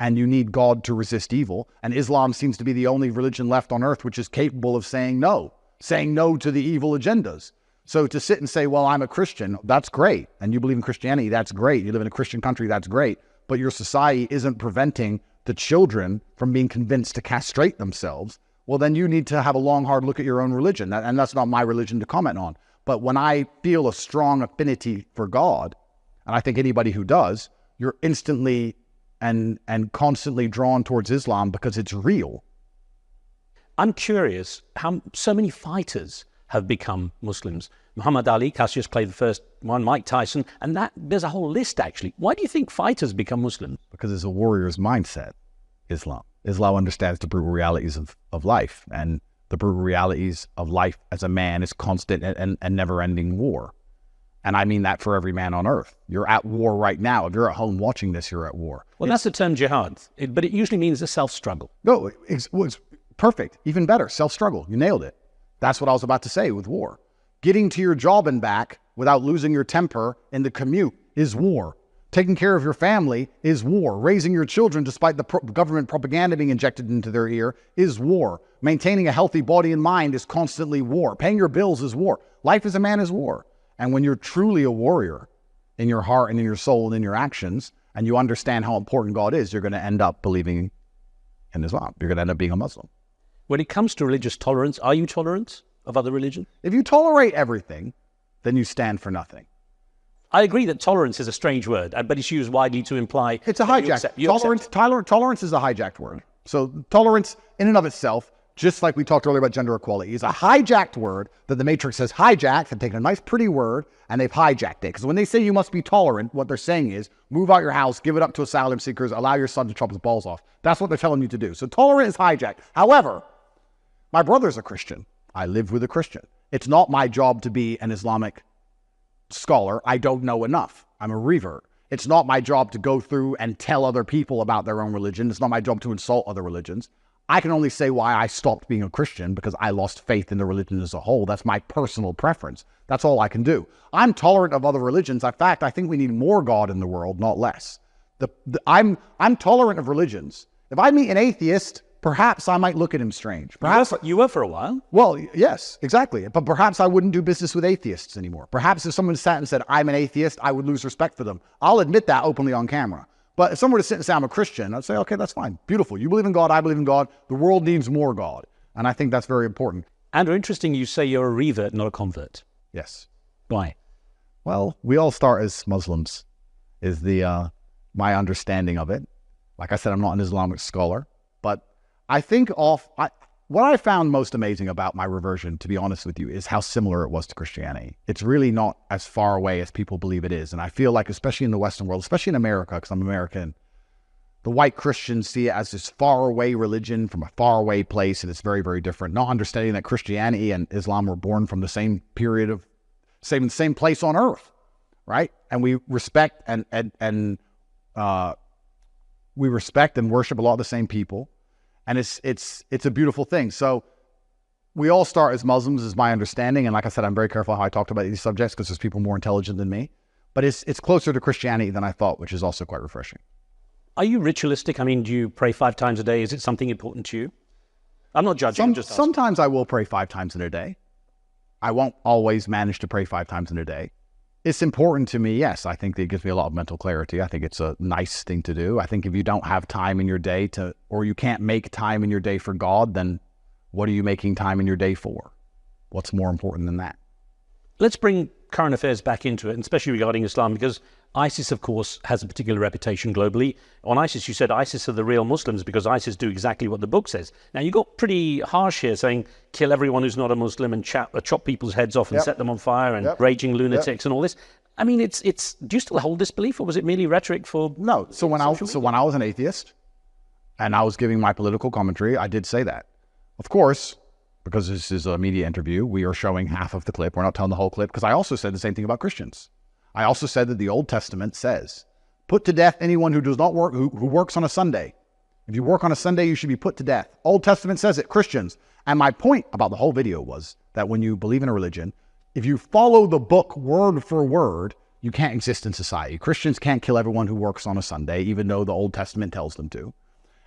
and you need God to resist evil. And Islam seems to be the only religion left on earth which is capable of saying no to the evil agendas. So to sit and say, well, I'm a Christian, that's great. And you believe in Christianity, that's great. You live in a Christian country, that's great. But your society isn't preventing the children from being convinced to castrate themselves. Well, then you need to have a long, hard look at your own religion. And that's not my religion to comment on. But when I feel a strong affinity for God, and I think anybody who does, you're instantly and constantly drawn towards Islam because it's real. I'm curious how so many fighters have become Muslims. Muhammad Ali, Cassius Clay, the first one, Mike Tyson, and there's a whole list actually. Why do you think fighters become Muslims? Because it's a warrior's mindset, Islam. Islam understands the brutal realities of life, and the brutal realities of life as a man is constant and never-ending war. And I mean that for every man on earth. You're at war right now. If you're at home watching this, you're at war. Well, that's the term jihad, but it usually means a self-struggle. No, it's perfect. Even better, self-struggle. You nailed it. That's what I was about to say with war. Getting to your job and back without losing your temper in the commute is war. Taking care of your family is war. Raising your children despite the government propaganda being injected into their ear is war. Maintaining a healthy body and mind is constantly war. Paying your bills is war. Life as a man is war. And when you're truly a warrior in your heart and in your soul and in your actions, and you understand how important God is, you're going to end up believing in Islam. You're going to end up being a Muslim. When it comes to religious tolerance, are you tolerant of other religions? If you tolerate everything, then you stand for nothing. I agree that tolerance is a strange word, but it's used widely to imply... It's a hijack. Tolerance is a hijacked word. So tolerance in and of itself, just like we talked earlier about gender equality, is a hijacked word that the Matrix has hijacked and taken a nice pretty word and they've hijacked it. Because when they say you must be tolerant, what they're saying is move out your house, give it up to asylum seekers, allow your son to chop his balls off. That's what they're telling you to do. So tolerant is hijacked. However, my brother's a Christian. I live with a Christian. It's not my job to be an Islamic scholar. I don't know enough. I'm a revert. It's not my job to go through and tell other people about their own religion. It's not my job to insult other religions. I can only say why I stopped being a Christian because I lost faith in the religion as a whole. That's my personal preference. That's all I can do. I'm tolerant of other religions. In fact, I think we need more God in the world, not less. I'm tolerant of religions. If I meet an atheist, perhaps I might look at him strange. Perhaps you were for a while. Well, yes, exactly. But perhaps I wouldn't do business with atheists anymore. Perhaps if someone sat and said, I'm an atheist, I would lose respect for them. I'll admit that openly on camera. But if someone were to sit and say, I'm a Christian, I'd say, okay, that's fine. Beautiful. You believe in God, I believe in God. The world needs more God. And I think that's very important. Andrew, interesting you say you're a revert, not a convert. Yes. Why? Well, we all start as Muslims, is my understanding of it. Like I said, I'm not an Islamic scholar, but I think what I found most amazing about my reversion, to be honest with you, is how similar it was to Christianity. It's really not as far away as people believe it is. And I feel like, especially in the Western world, especially in America, because I'm American, the white Christians see it as this far away religion from a far away place, and it's very, very different. Not understanding that Christianity and Islam were born from the same period of, same place on earth, right? And we respect and worship a lot of the same people. And it's a beautiful thing. So we all start as Muslims, is my understanding. And like I said, I'm very careful how I talked about these subjects because there's people more intelligent than me. But it's closer to Christianity than I thought, which is also quite refreshing. Are you ritualistic? I mean, do you pray 5 times a day? Is it something important to you? I'm not judging. Sometimes I will pray 5 times in a day. I won't always manage to pray 5 times in a day. It's important to me, yes. I think it gives me a lot of mental clarity. I think it's a nice thing to do. I think if you don't have time in your day or you can't make time in your day for God, then what are you making time in your day for? What's more important than that? Let's bring current affairs back into it, and especially regarding Islam, because ISIS, of course, has a particular reputation globally. On ISIS, you said ISIS are the real Muslims because ISIS do exactly what the book says. Now, you got pretty harsh here, saying kill everyone who's not a Muslim and chop people's heads off and set them on fire and raging lunatics and all this. I mean, it's. Do you still hold this belief, or was it merely rhetoric for? No. So when I was an atheist, and I was giving my political commentary, I did say that. Of course, because this is a media interview, we are showing half of the clip. We're not telling the whole clip, because I also said the same thing about Christians. I also said that the Old Testament says, put to death anyone who does not work, who works on a Sunday. If you work on a Sunday, you should be put to death. Old Testament says it, Christians. And my point about the whole video was that when you believe in a religion, if you follow the book word for word, You can't exist in society. Christians can't kill everyone who works on a Sunday, even though the Old Testament tells them to.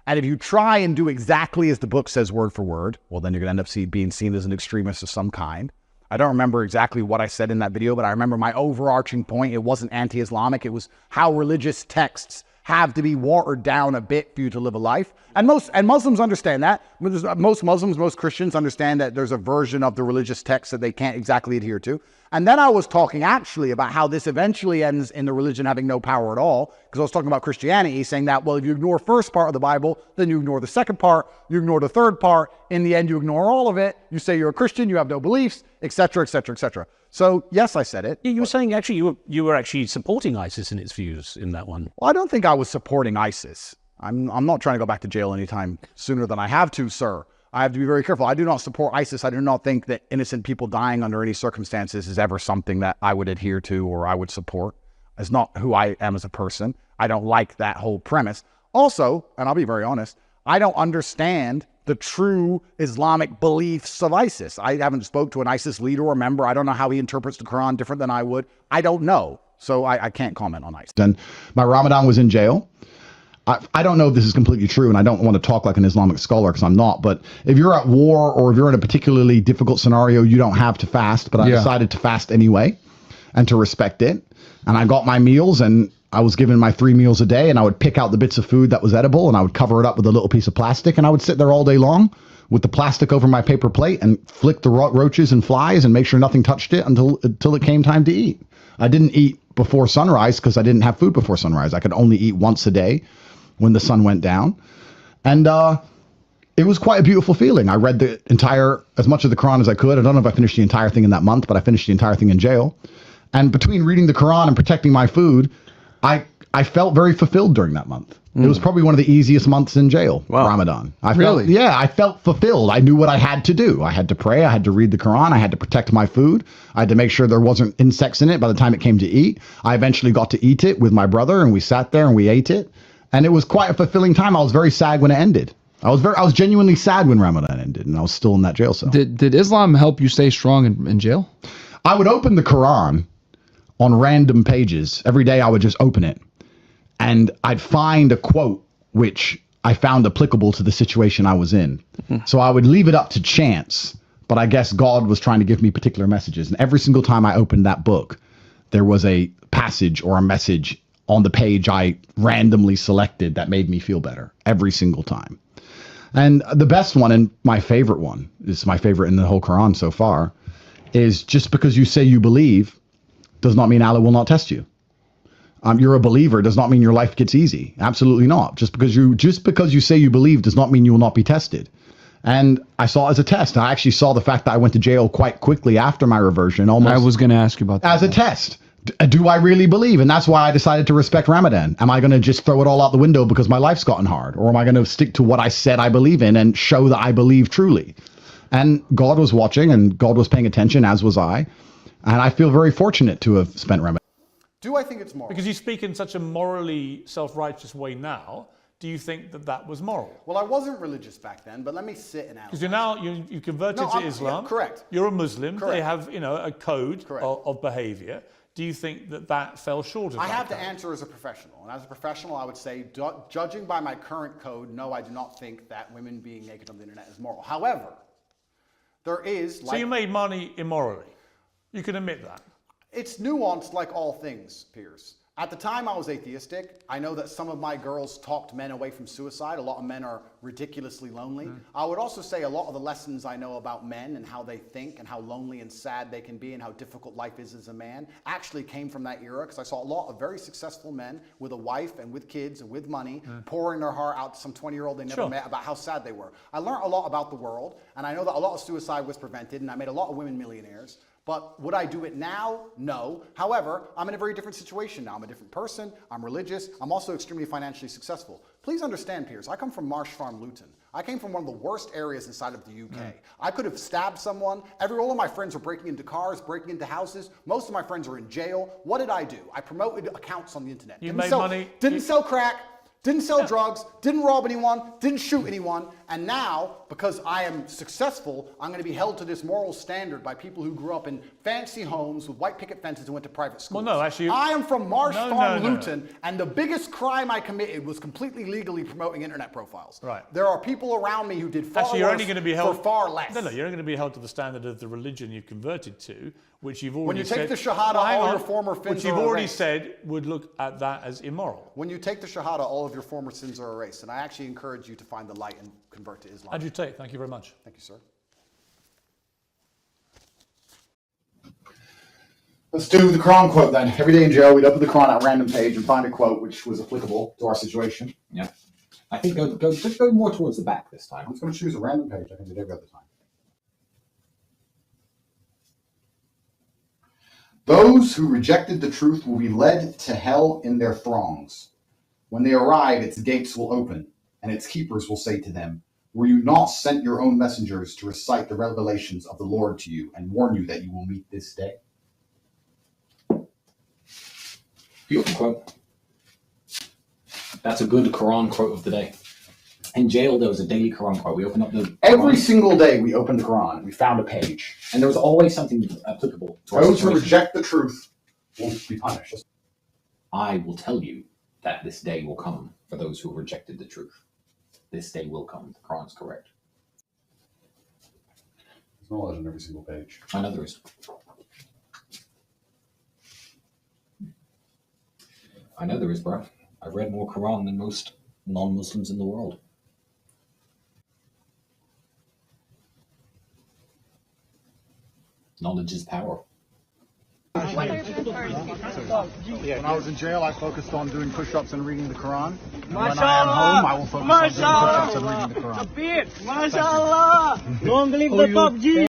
And if you try and do exactly as the book says word for word, well, then you're going to end up being seen as an extremist of some kind. I don't remember exactly what I said in that video, but I remember my overarching point. It wasn't anti-Islamic. It was how religious texts have to be watered down a bit for you to live a life. And Muslims understand that. Most Muslims, most Christians understand that there's a version of the religious text that they can't exactly adhere to. And then I was talking actually about how this eventually ends in the religion having no power at all, because I was talking about Christianity, saying that, well, if you ignore first part of the Bible, then you ignore the second part, you ignore the third part, in the end you ignore all of it, you say you're a Christian, you have no beliefs, etc., etc., etc. So yes, I said it. You were saying actually you were actually supporting ISIS in its views in that one. Well, I don't think I was supporting ISIS. I'm not trying to go back to jail anytime sooner than I have to, sir. I have to be very careful. I do not support ISIS. I do not think that innocent people dying under any circumstances is ever something that I would adhere to or I would support. It's not who I am as a person. I don't like that whole premise. Also, and I'll be very honest, I don't understand the true Islamic beliefs of ISIS. I haven't spoke to an ISIS leader or member. I don't know how he interprets the Quran different than I would. I don't know. So I can't comment on ISIS. And my Ramadan was in jail. I don't know if this is completely true, and I don't want to talk like an Islamic scholar because I'm not, but if you're at war or if you're in a particularly difficult scenario, you don't have to fast, but I decided to fast anyway and to respect it. And I got my meals, and I was given my 3 meals a day, and I would pick out the bits of food that was edible, and I would cover it up with a little piece of plastic, and I would sit there all day long with the plastic over my paper plate and flick the roaches and flies and make sure nothing touched it until it came time to eat. I didn't eat before sunrise because I didn't have food before sunrise. I could only eat once a day when the sun went down. And it was quite a beautiful feeling. I read as much of the Quran as I could. I don't know if I finished the entire thing in that month, but I finished the entire thing in jail. And between reading the Quran and protecting my food, I felt very fulfilled during that month. It was probably one of the easiest months in jail, Ramadan. I felt fulfilled. I knew what I had to do. I had to pray. I had to read the Quran. I had to protect my food. I had to make sure there wasn't insects in it by the time it came to eat. I eventually got to eat it with my brother, and we sat there and we ate it. And it was quite a fulfilling time. I was very sad when it ended. I was genuinely sad when Ramadan ended, and I was still in that jail cell. Did Islam help you stay strong in jail? I would open the Quran on random pages. Every day I would just open it, and I'd find a quote which I found applicable to the situation I was in. So I would leave it up to chance, but I guess God was trying to give me particular messages. And every single time I opened that book, there was a passage or a message on the page I randomly selected that made me feel better every single time. And the best one, and my favorite one, is my favorite in the whole Quran so far, is just because you say you believe does not mean Allah will not test you. You're a believer does not mean your life gets easy. Absolutely not. Just because you say you believe does not mean you will not be tested. And I saw it as a test. I actually saw the fact that I went to jail quite quickly after my reversion. Almost I was going to ask you about that. As a test. Do I really believe? And that's why I decided to respect Ramadan. Am I going to just throw it all out the window because my life's gotten hard? Or am I going to stick to what I said I believe in and show that I believe truly? And God was watching and God was paying attention, as was I. And I feel very fortunate to have spent Ramadan. Do I think it's moral? Because you speak in such a morally self-righteous way now, do you think that that was moral? Well, I wasn't religious back then, but let me sit and analyze. Because you're now, you converted to Islam. Yeah, correct. You're a Muslim. Correct. They have, a code of behavior. Do you think that that fell short of that? I have to answer as a professional. And as a professional, I would say, judging by my current code, no, I do not think that women being naked on the internet is moral. However, there is... So you made money immorally. You can admit that. It's nuanced like all things, Piers. At the time I was atheistic, I know that some of my girls talked men away from suicide. A lot of men are ridiculously lonely. I would also say a lot of the lessons I know about men and how they think and how lonely and sad they can be and how difficult life is as a man actually came from that era, because I saw a lot of very successful men with a wife and with kids and with money pouring their heart out to some 20-year-old they never met about how sad they were. I learned a lot about the world, and I know that a lot of suicide was prevented, and I made a lot of women millionaires. But would I do it now? No. However, I'm in a very different situation now. I'm a different person. I'm religious. I'm also extremely financially successful. Please understand, Piers, I come from Marsh Farm, Luton. I came from one of the worst areas inside of the UK. I could have stabbed someone. All of my friends were breaking into cars, breaking into houses. Most of my friends were in jail. What did I do? I promoted accounts on the internet. You made money. Didn't sell crack. didn't sell drugs, didn't rob anyone, didn't shoot anyone, and now, because I am successful, I'm going to be held to this moral standard by people who grew up in fancy homes with white picket fences and went to private schools. Well, no, actually... I am from Marsh No, Farm, no, no. Luton, and the biggest crime I committed was completely legally promoting internet profiles. Right. There are people around me who did far Actually, you're worse only going to be held for far less. No, you're only going to be held to the standard of the religion you've converted to, which you've already When you take said, the Shahada, Well, hang all on. your former sins which you've are already erased. said would look at that as immoral. When you take the Shahada, all of your former sins are erased, and I actually encourage you to find the light and convert to Islam. Andrew Tate, thank you very much. Thank you, sir. Let's do the Quran quote then. Every day in jail, we'd open the Quran at a random page and find a quote which was applicable to our situation. Yeah. I think just go more towards the back this time. I'm just going to choose a random page. I can do it every other time. Those who rejected the truth will be led to hell in their throngs. When they arrive, its gates will open, and its keepers will say to them, "Were you not sent your own messengers to recite the revelations of the Lord to you and warn you that you will meet this day?" Beautiful quote. That's a good Quran quote of the day. In jail, there was a daily Quran quote. We opened up the Every Quran, single day we opened the Quran, we found a page. and there was always something applicable to our Those who situation. reject the truth will be punished. I will tell you that this day will come for those who rejected the truth. This day will come. The Quran's correct. There's knowledge on every single page. I know there is. I know there is, bro. I've read more Quran than most non-Muslims in the world. Knowledge is power. When I was in jail, I focused on doing push-ups and reading the Quran. And when I am home, I will focus on doing push-ups and reading the Quran. MashaAllah! Long live the PUBG!